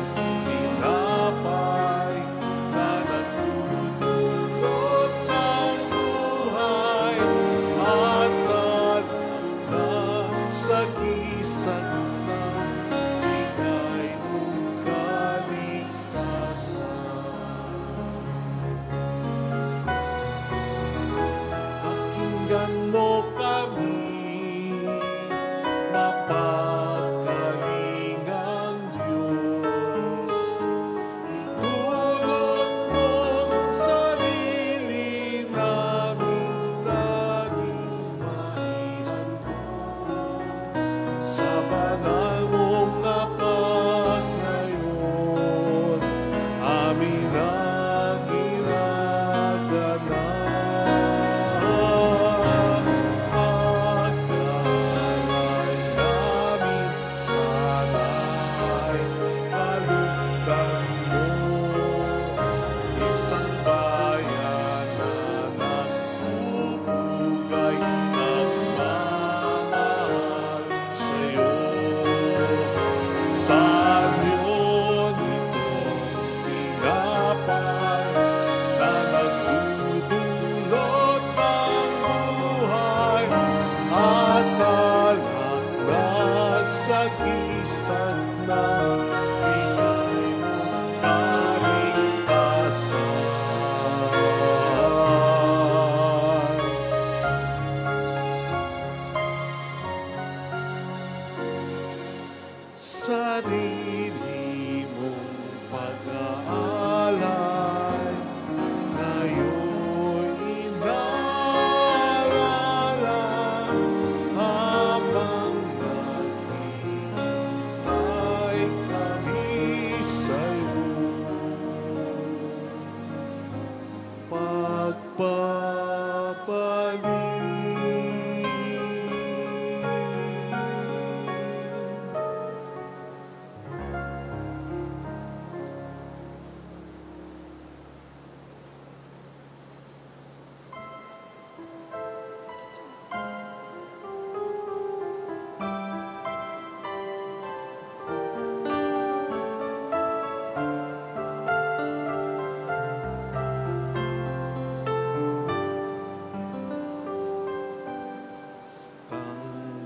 tinapay na nagtutulot ng buhay at alak na sagisan ng bigay mong kaligtasan. Pakinggan mo kami, mapagkalingang Diyos. Itulot mong sarili namin laging maihandog sa banal mong apat ngayon. Amin ang ginaganap. Pagkalay namin sana'y kalugdan mo, isang bayan na nagpupugay, nagmamahal sa'yo. Saan yun itong tinapay na nagtutulot ng buhay at alak na sagisan ng bigay mong kaligtasan. Sarili mong pag-aalay ngayon'y inaralan habang naghihintay kami sa'yo.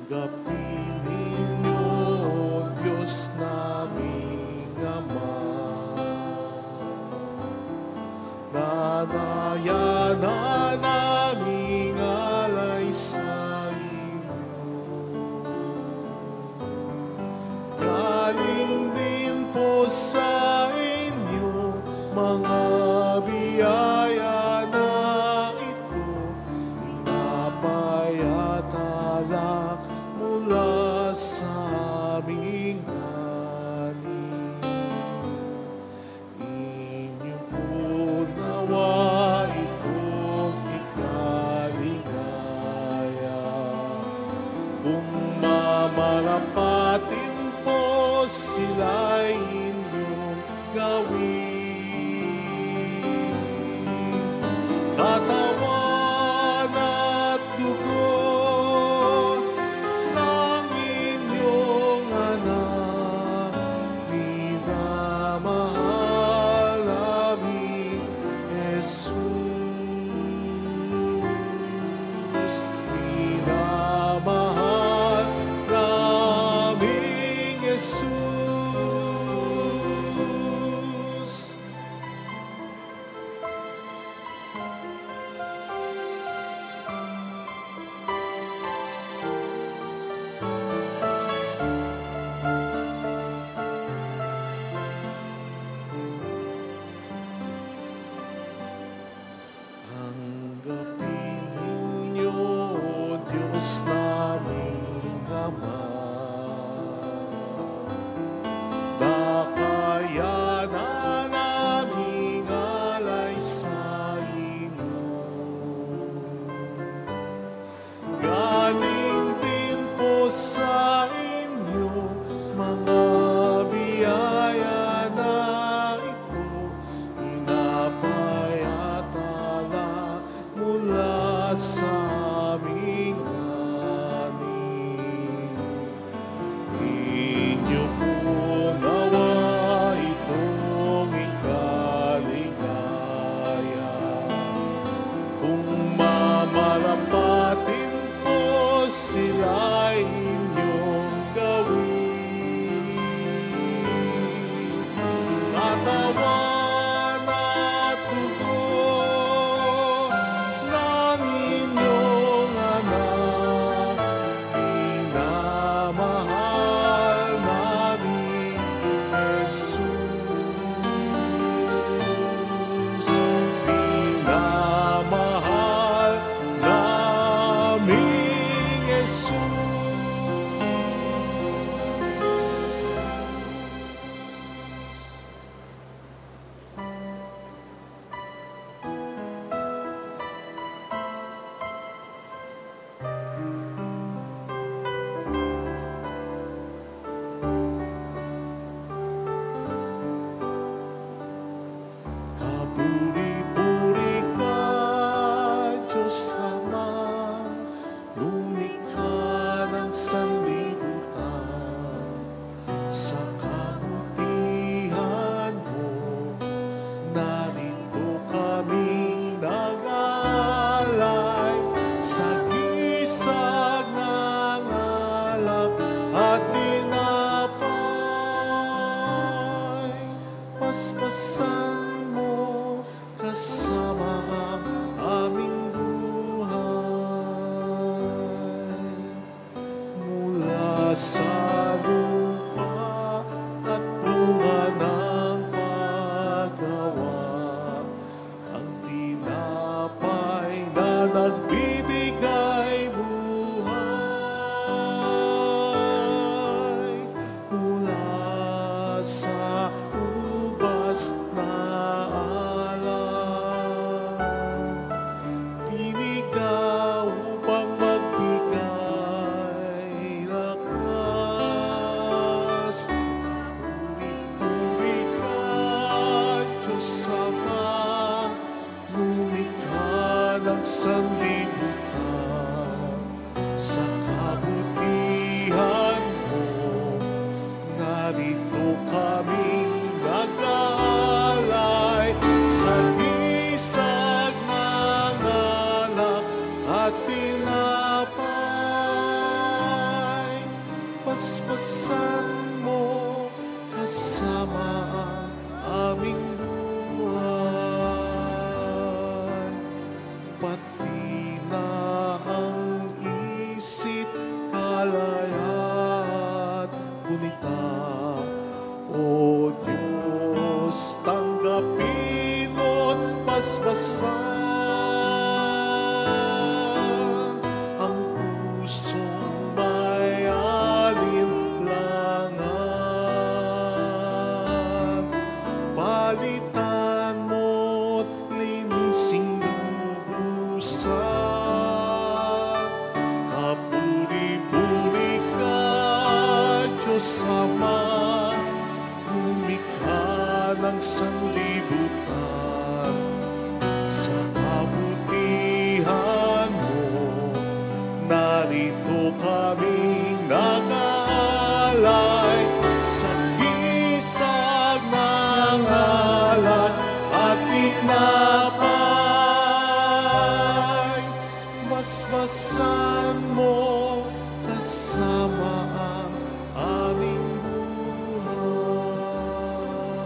Tanggapin ninyo, Diyos naming Ama, nanaya na naming alay sa inyo. Galing din po sa inyo mga biyaya na ito, tinapay at alak mula sa aming galing. Inyo po nawa itong Paspasan mo kasama ang aming buhay. Mula sa lupa at bunga ng paggawa, ang tinapay na nagbibigay buhay. Mula sa ubas na alak, pinigaw upang magbigay lakas. Puri-puri ka, Diyos Ama, lumikha ng sanlibutan. Sa kabutihan mo, narito kaming nag-aalay sa isag ng alak at tinapay. Paspasan mo kasama ang aming buhay. Pati na ang isip, kalaya at gunita. O Diyos, tanggapin mo't paspasan ang pusong may alinlangan. Palitan mo't linising lubusan. Kapuri-puri ka, Diyos Ama, lumikha ng sanlibutan. Sa kabutihan mo, narito kaming nag-aalay sa isag ng alak at tinapay. Masmasan mo kasama ang aming buhay.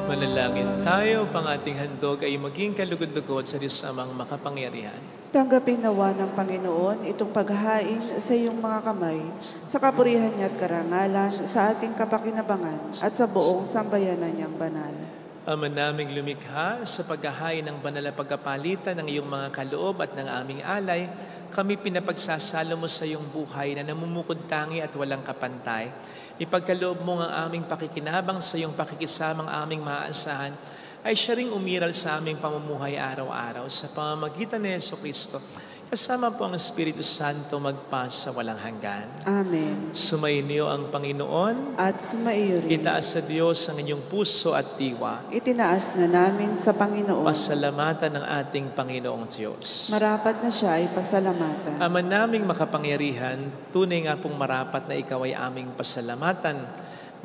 Manalangin tayo, pang ating handog ay maging kalugod-lugod sa Diyos Amang makapangyarihan. Tanggapin nawa ng Panginoon itong paghahain sa iyong mga kamay, sa kapurihan niya at karangalan, sa ating kapakinabangan at sa buong sambayanan niyang banal. Ama naming lumikha, sa paghahain ng banal na pagkapalitan ng iyong mga kaloob at ng aming alay, kami pinapagsasalo mo sa iyong buhay na namumukod tangi at walang kapantay. Ipagkaloob mo ang aming pakikinabang sa iyong pakikisamang aming maaasahan, ay siya ring umiral sa aming pamumuhay araw-araw sa pamamagitan ni Jesucristo. Kasama po ang Espiritu Santo magpa sa walang hanggan. Amen. Sumainyo ang Panginoon. At sumaiyo rin. Itaas sa Diyos ang inyong puso at diwa. Itinaas na namin sa Panginoon. Pasalamatan ng ating Panginoong Diyos. Marapat na siya ay pasalamatan. Ama naming makapangyarihan, tunay nga pong marapat na ikaw ay aming pasalamatan.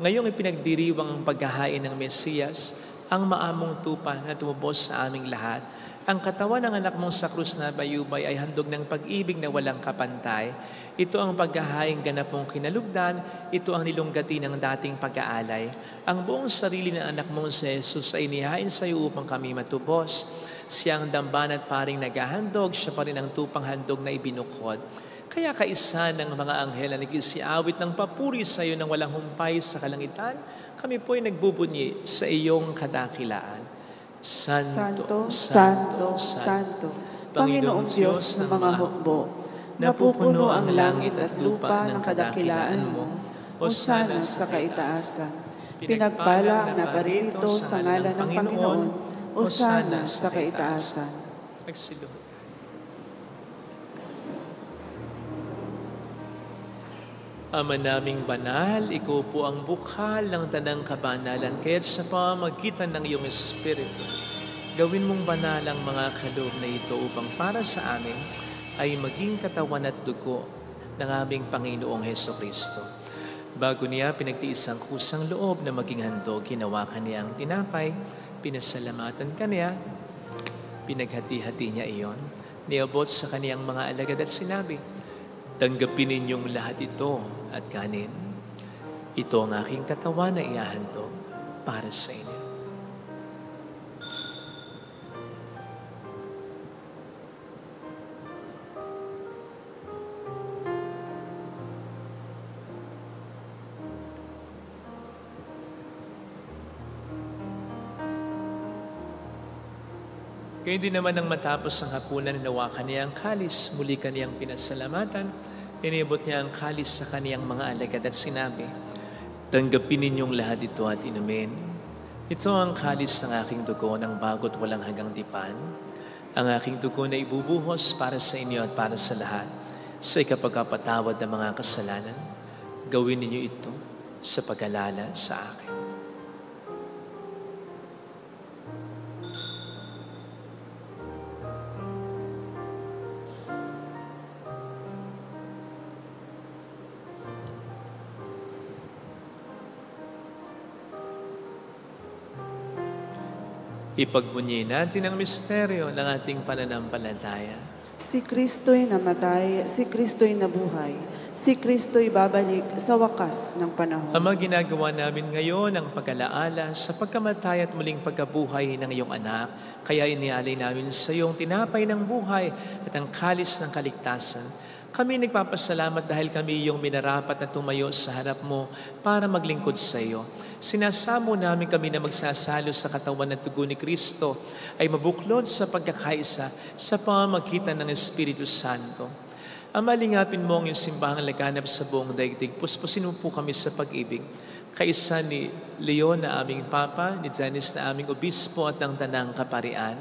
Ngayong ipinagdiriwang ang paghahain ng Mesiyas, ang maamong tupa na tumubos sa aming lahat. Ang katawan ng anak mong sa krus na bayubay ay handog ng pag-ibig na walang kapantay. Ito ang paghahaing ganap mong kinalugdan, ito ang nilunggati ng dating pag-aalay. Ang buong sarili ng anak mong si Jesus ay inihain sa iyo upang kami matubos. Siya ang damban at paring naghahandog, siya pa rin ang tupang handog na ibinukod. Kaya kaisa ng mga anghel na nagsiawit ng papuri sa iyo ng walang humpay sa kalangitan, kami po ay nagbubunyi sa iyong kadakilaan. Santo, Santo, Santo, Panginoong Diyos ng mga hukbo, napupuno ang langit at lupa ng kadakilaan mo, hosana sa kaitaasan. Pinagpala ang naparito sa ngalan ng Panginoon, hosana sa kaitaasan. Magsiluhod. Ama naming banal, ikaw po ang bukhal ng tanang kabanalan, kaya't sa pamamagitan ng iyong Espiritu, gawin mong banal ang mga kaloob na ito upang para sa amin ay maging katawan at dugo ng aming Panginoong Hesukristo. Bago niya pinagtiis ang kusang loob na maging handog, hinawakan niya ang tinapay, pinasalamatan kaniya, pinaghati-hati niya iyon, niabot sa kaniyang mga alagad at sinabi, tanggapin ninyong lahat ito at kanin. Ito ang aking katawan na ihahandog para sa inyo. Kaya din naman nang matapos ang hapunan, hinawakan niya ang kalis, muli kaniyang pinasalamatan, inibot niya ang kalis sa kaniyang mga alagad at sinabi, tanggapin ninyong lahat ito at inumin. Ito ang kalis ng aking dugo ng bago't walang hanggang dipan. Ang aking dugo na ibubuhos para sa inyo at para sa lahat, sa ikapagpapatawad ng mga kasalanan. Gawin ninyo ito sa pag-alala sa akin. Ipagbunyi natin ang misteryo ng ating pananampalataya. Si Kristo'y namatay, si Kristo'y nabuhay, si Kristo'y babalik sa wakas ng panahon. Ama, ginagawa namin ngayon ang pag-alaala sa pagkamatay at muling pagkabuhay ng iyong anak. Kaya inialay namin sa iyong tinapay ng buhay at ang kalis ng kaligtasan. Kami nagpapasalamat dahil kami iyong minarapat na tumayo sa harap mo para maglingkod sa iyo. Sinasamo namin kami na magsasalo sa katawan at dugo ni Kristo ay mabuklod sa pagkakaisa sa pamamagitan ng Espiritu Santo. Ama, lingapin mo ang iyong simbahang laganap sa buong daigdig. Puspusin mo po kami sa pag-ibig. Kaisa ni Leon na aming Papa, ni Dennis na aming Obispo at ng Tanang Kaparian.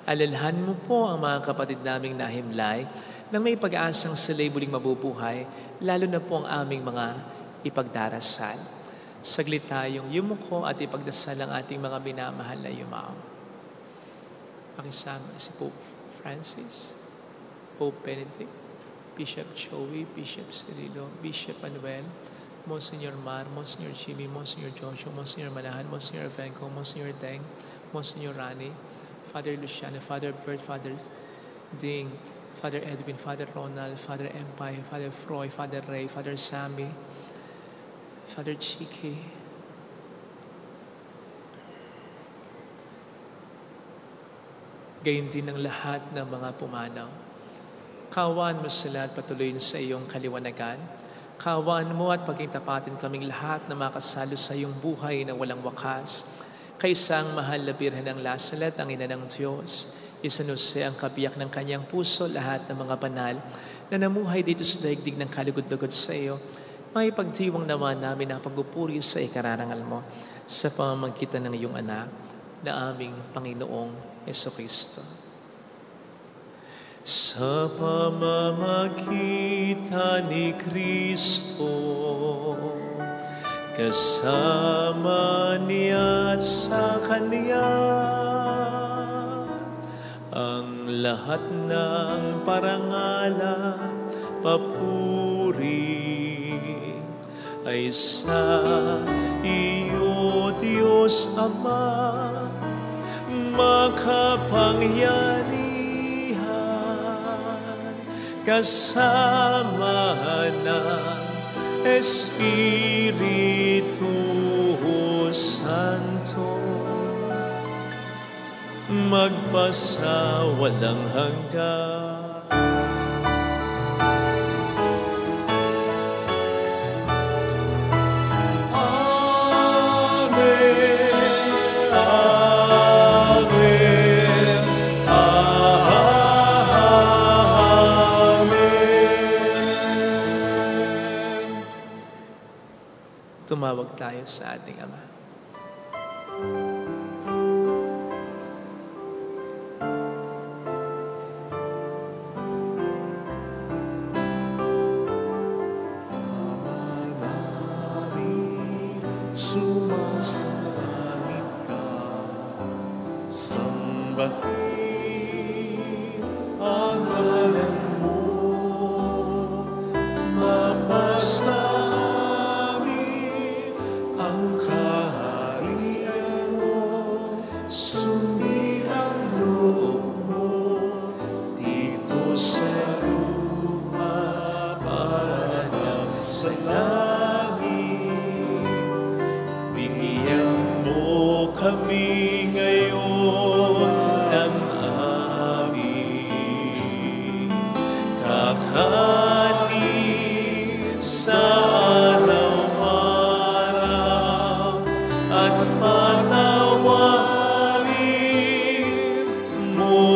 Alalhan mo po ang mga kapatid naming nahimlay nang may pag-aasang sila'y muling mabubuhay, lalo na po ang aming mga ipagdarasal. Saglit tayong yumuko at ipagdasal ang ating mga minamahal na yumao. Pakisama si Pope Francis, Pope Benedict, Bishop Joey, Bishop Cirilo, Bishop Manuel, Monsignor Mar, Monsignor Jimmy, Monsignor Joshua, Monsignor Manahan, Monsignor Venco, Monsignor Deng, Monsignor Rani, Father Luciano, Father Bert, Father Ding, Father Edwin, Father Ronald, Father Empire, Father Froy, Father Ray, Father Sammy, Father Chiki, gayon din ang lahat ng mga pumanaw. Kaawaan mo sila at patuloyin sa iyong kaliwanagan. Kaawaan mo at pagkitapatin kaming lahat na makasalo sa iyong buhay na walang wakas. Kaisang mahal na Birhen ng Lasalet, ang ina ng Diyos, isanuse ang kabiyak ng kanyang puso, lahat ng mga banal na namuhay dito sa daigdig ng kalugod-lugod sa iyo. May pagdiwang naman namin ang pagpupuri sa ikararangal mo sa pamamagitan ng iyong anak na aming Panginoong Jesucristo. Sa pamamagitan ni Kristo, kasama niya at sa Kanya, ang lahat ng parangalan, papuri, ay sa iyo, Diyos Ama, makapangyarihan, kasama ng Espiritu Santo, magpasa walang hanggan. Tumawag tayo sa ating Ama. Ama namin, sumasalangit ka, sambahin ang ngalan mo, mapasa kami ngayon ng aming kakanin sa araw-araw at panawarin mo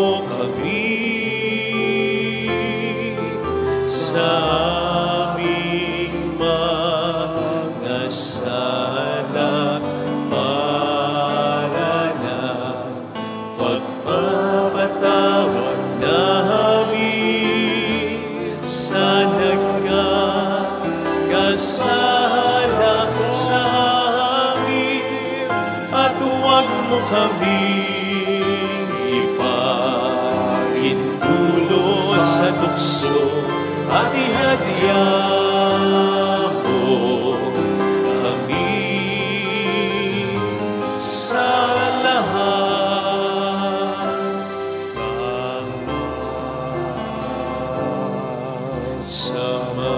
aming ipahintulot sa tukso at ihadya mo kami sa lahat ng masama.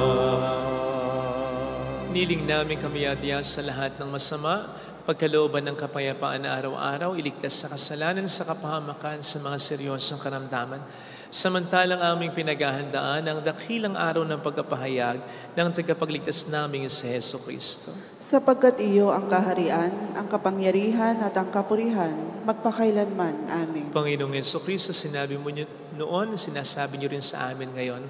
Niling namin kami adya sa lahat ng masama, pagkalooban ng kapayapaan na araw-araw, iligtas sa kasalanan, sa kapahamakan, sa mga seryosong karamdaman. Samantalang aming pinaghahandaan ang dakilang araw ng pagkapahayag ng tagapagligtas naming si Heso Kristo. Sapagkat iyo ang kaharian, ang kapangyarihan at ang kapurihan, magpakailanman. Amen. Panginoong Heso Kristo, sinabi mo niyo noon, sinasabi niyo rin sa amin ngayon,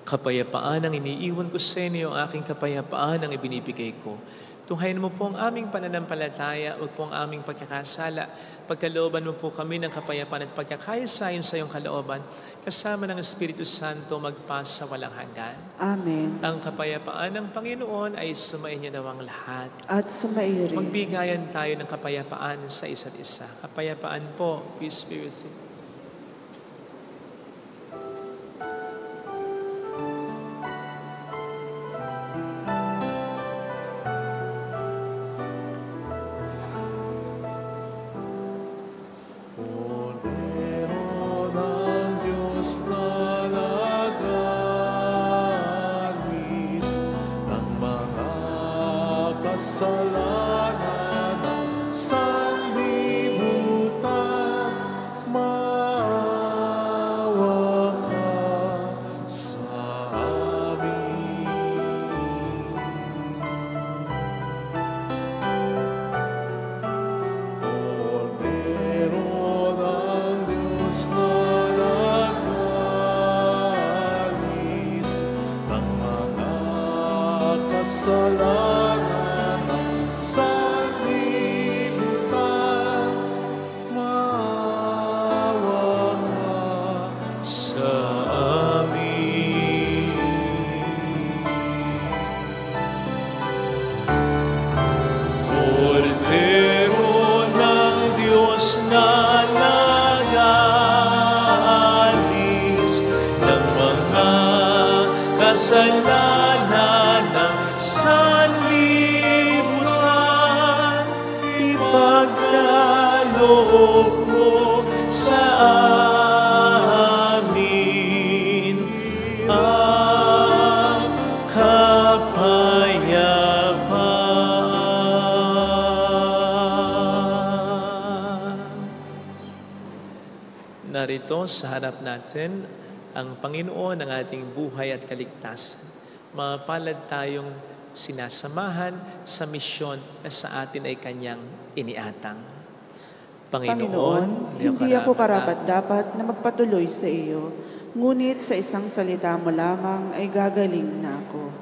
kapayapaan ang iniiwan ko sa inyo, ang aking kapayapaan ang ibinibigay ko. Tunghayin mo po ang aming pananampalataya, huwag po ang aming pagkakasala. Pagkalooban mo po kami ng kapayapaan at pagkakayasayon sa iyong kalooban, kasama ng Espiritu Santo magpasa walang hanggan. Amen. Ang kapayapaan ng Panginoon ay sumainyo daw ang lahat. At sumaiyo rin. Magbigayan tayo ng kapayapaan sa isa't isa. Kapayapaan po, peace be with you. Cordero ng Diyos na nag-alis ng mga kasalanan ng sanlibutan, maawa ka sa amin. Cordero ng Diyos na nag-alis ng mga kasalanan ng sanlibutan, maawa ka Sa amin. Cordero ng Diyos na nag-aalis ng mga kasalanan ng sanlibutan, ipagkaloob mo sa amin ang kapayapaan. Narito sa harap natin ang Panginoon ng ating buhay at kaligtasan. Mapalad tayong sinasamahan sa misyon na sa atin ay Kanyang iniatang. Panginoon, hindi ako karapat-dapat na magpatuloy sa iyo, ngunit sa isang salita mo lamang ay gagaling na ako.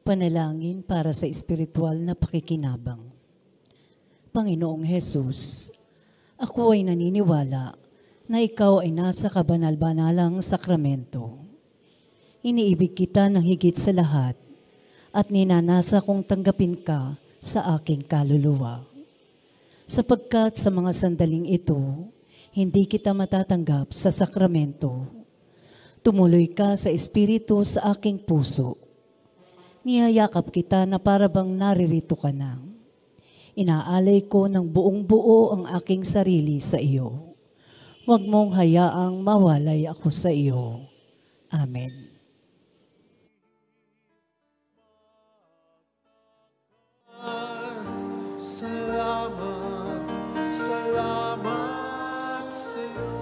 Panalangin para sa espiritual na pakikinabang. Panginoong Hesus, ako ay naniniwala na ikaw ay nasa kabanal-banalang sakramento. Iniibig kita ng higit sa lahat at ninanasa kong tanggapin ka sa aking kaluluwa. Sapagkat sa mga sandaling ito, hindi kita matatanggap sa sakramento. Tumuloy ka sa espiritu sa aking puso. niyayakap kita na para bang naririto ka na. Inaalay ko ng buong buo ang aking sarili sa iyo. Huwag mong hayaang mawalay ako sa iyo. Amen. Salamat, salamat sa'yo.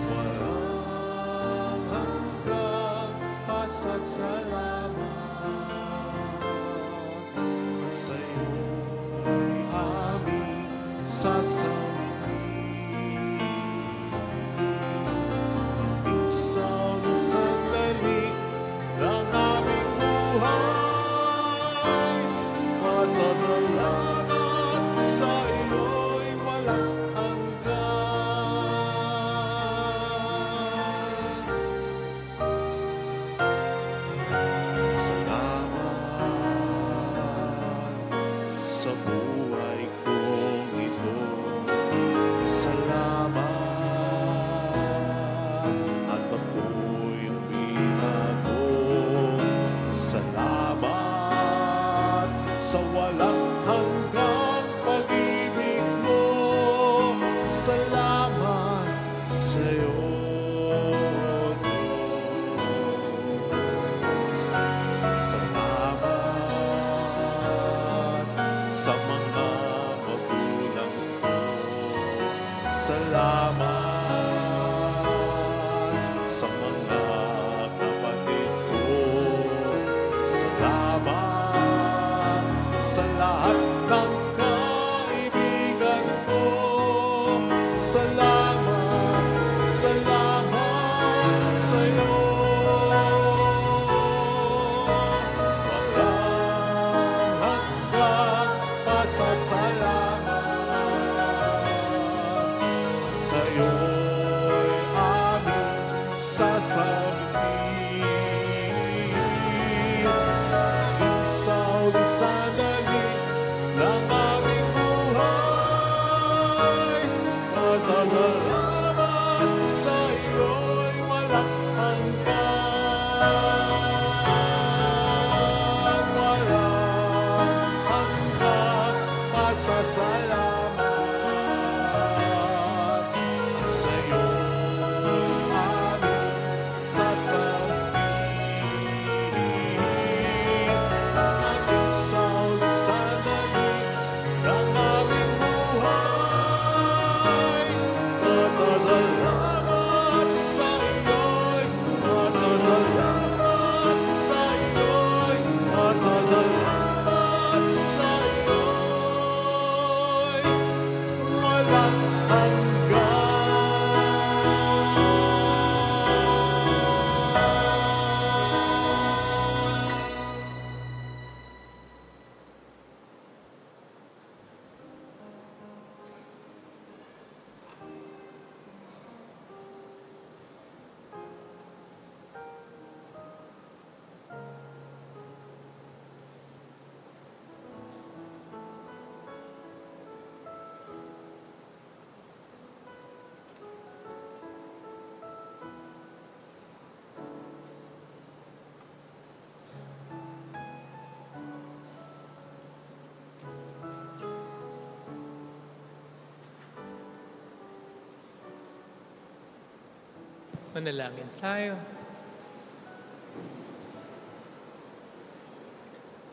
Walang hanggang pasasalamat at sa'yo'y aming sasabihin. Ang isang sandali ng aming buhay, pasasalamat sa iyo'y walang hanggan. Salamat sa buhay kong ito. Salamat at ako'y uminago. Salamat sa walang hanggang pag-ibig mo. Salamat sa iyo, Diyos. Salamat sa mga magulang ko. Salamat sa mga kapatid ko. Salamat sa lahat ng kaibigan ko. Salamat, salamat sa iyo. Walang hanggang pasasalamat sa iyo'y aming sasabihin. Sa uling sandali ng aming buhay, pasasalamat sa iyo'y walang hanggan. Walang hanggan pasasalamat at sa iyo'y aming sasabihin. Sa uling sandali ng aming buhay, pasasalamat sa iyo'y, pasasalamat sa iyo'y, pasasalamat sa iyo'y walang hanggan. Manalangin tayo.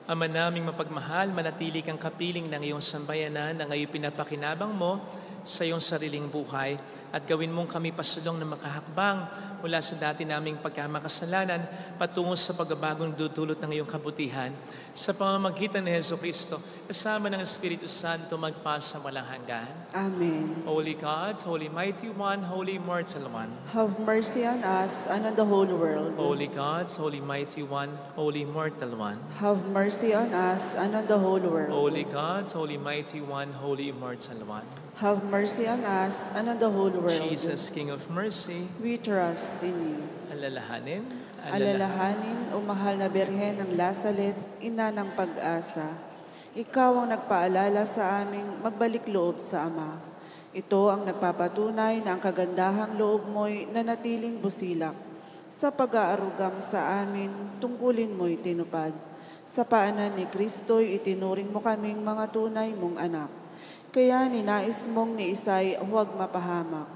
Ama naming mapagmahal, manatili kang kapiling ng iyong sambayanan na ngayon pinapakinabang mo sa iyong sariling buhay at gawin mong kami pasulong na makahakbang mula sa dati naming pagkamakasalanan patungo sa pagbabagong dudulot ng iyong kabutihan sa pamamagitan ni Jesucristo kasama ng Espiritu Santo magpasa walang hanggan. Amen. Holy God, Holy Mighty One, Holy Immortal One. Have mercy on us and on the whole world. Holy God, Holy Mighty One, Holy Immortal One. Have mercy on us and on the whole world. Holy God, Holy Mighty One, Holy Immortal One. Have mercy on us and on the whole world. Jesus, King of Mercy, We trust in you. alalahanin, Alalahanin, o mahal na Birhen ng Lasalet, ina ng pag-asa. Ikaw ang nagpaalala sa aming magbalik loob sa Ama. Ito ang nagpapatunay na ang kagandahang loob mo'y nanatiling busilak Sa pag-aarugang sa amin, tungkulin mo'y tinupad. Sa paanan ni Kristo'y itinuring mo kaming mga tunay mong anak. Kaya ninais mong ni Isay huwag mapahamak.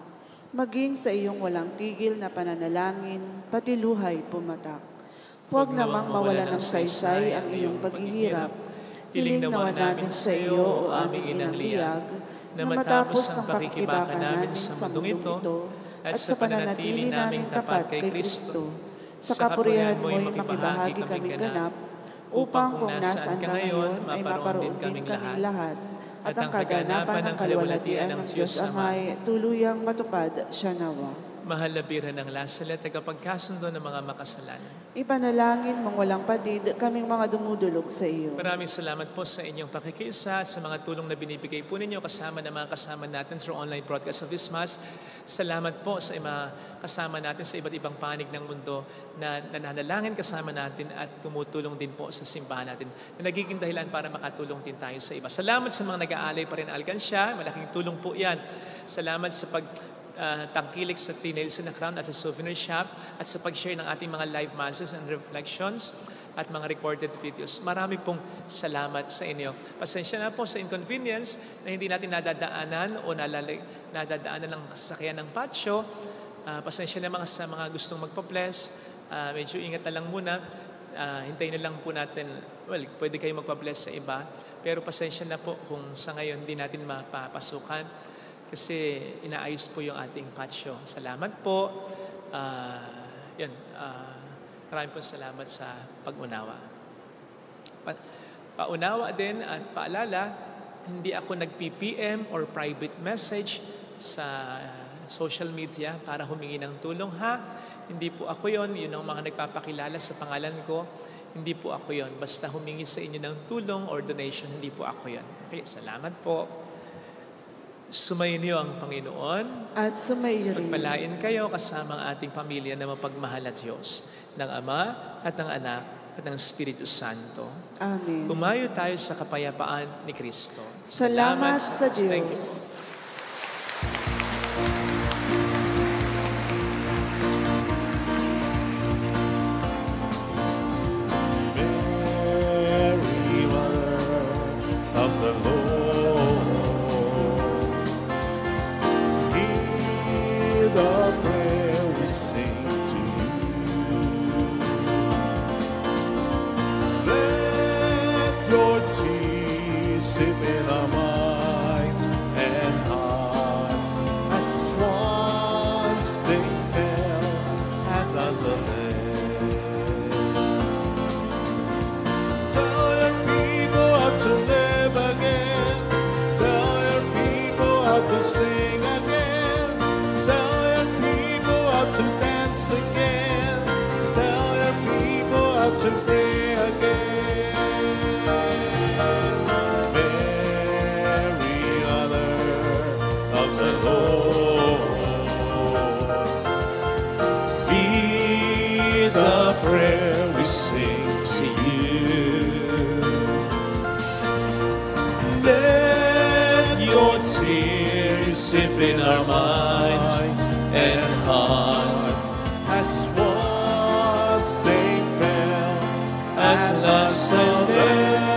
Maging sa iyong walang tigil na pananalangin, pati luhay pumatak. Huwag namang mawala ng saysay ang iyong paghihirap. Hiling nawa namin sa iyo, o aming inang liyag, na matapos ang pakikibaka namin sa mundong ito, at sa pananatili naming tapat kay Kristo, sa kapurihan mo'y makibahagi kaming ganap, upang kung nasaan ka ngayon ay maparoon din kaming lahat, at ang kaganapan ng kaluwalhatian ng Diyos Amay tuluyang matupad siya nawa. Mahal na Birhen ng Lasala, tagapagkasundo ng mga makasalanan. Ipanalangin mong walang patid kaming mga dumudulog sa iyo. Maraming salamat po sa inyong pakikiisa at sa mga tulong na binibigay po ninyo kasama ng mga kasama natin through online broadcast of this Mass. Salamat po sa mga kasama natin sa iba't ibang panig ng mundo na nananalangin kasama natin at tumutulong din po sa simbahan natin na nagiging dahilan para makatulong din tayo sa iba. Salamat sa mga nag-aalay pa rin alkansya. Malaking tulong po yan. Salamat sa tangkilik sa Three Nails in the Crown at sa souvenir shop at sa pag-share ng ating mga live masses and reflections at mga recorded videos. Marami pong salamat sa inyo. Pasensya na po sa inconvenience na hindi natin nadadaanan o nadadaanan ng sasakyan ng patio. Pasensya na sa mga gustong magpa-bless. Medyo ingat na lang muna. Hintayin na lang po natin, pwede kayo magpa-bless sa iba. Pero pasensya na po kung sa ngayon hindi natin mapapasukan. Kasi inaayos po yung ating patio. Salamat po. Maraming po salamat sa pag-unawa. Paunawa din at paalala, hindi ako nag-PPM or private message sa social media para humingi ng tulong, ha? Hindi po ako yon. Yun ang mga nagpapakilala sa pangalan ko. Hindi po ako yon. Basta humingi sa inyo ng tulong or donation, hindi po ako yon. Okay, salamat po. Sumayin niyo ang Panginoon at sumayin rin. Pagpalain kayo kasama ang ating pamilya na mapagmahal na Diyos, ng Ama at ng Anak at ng Espiritu Santo. Amen. Kumayo tayo sa kapayapaan ni Kristo. Salamat sa Diyos. Thank you. Sing again, tell your people how to dance again, tell your people how to pray again. Mary, Mother of the Lord, here's a prayer we sing to you. Let your tears sip in our minds and hearts as once they fell, at last they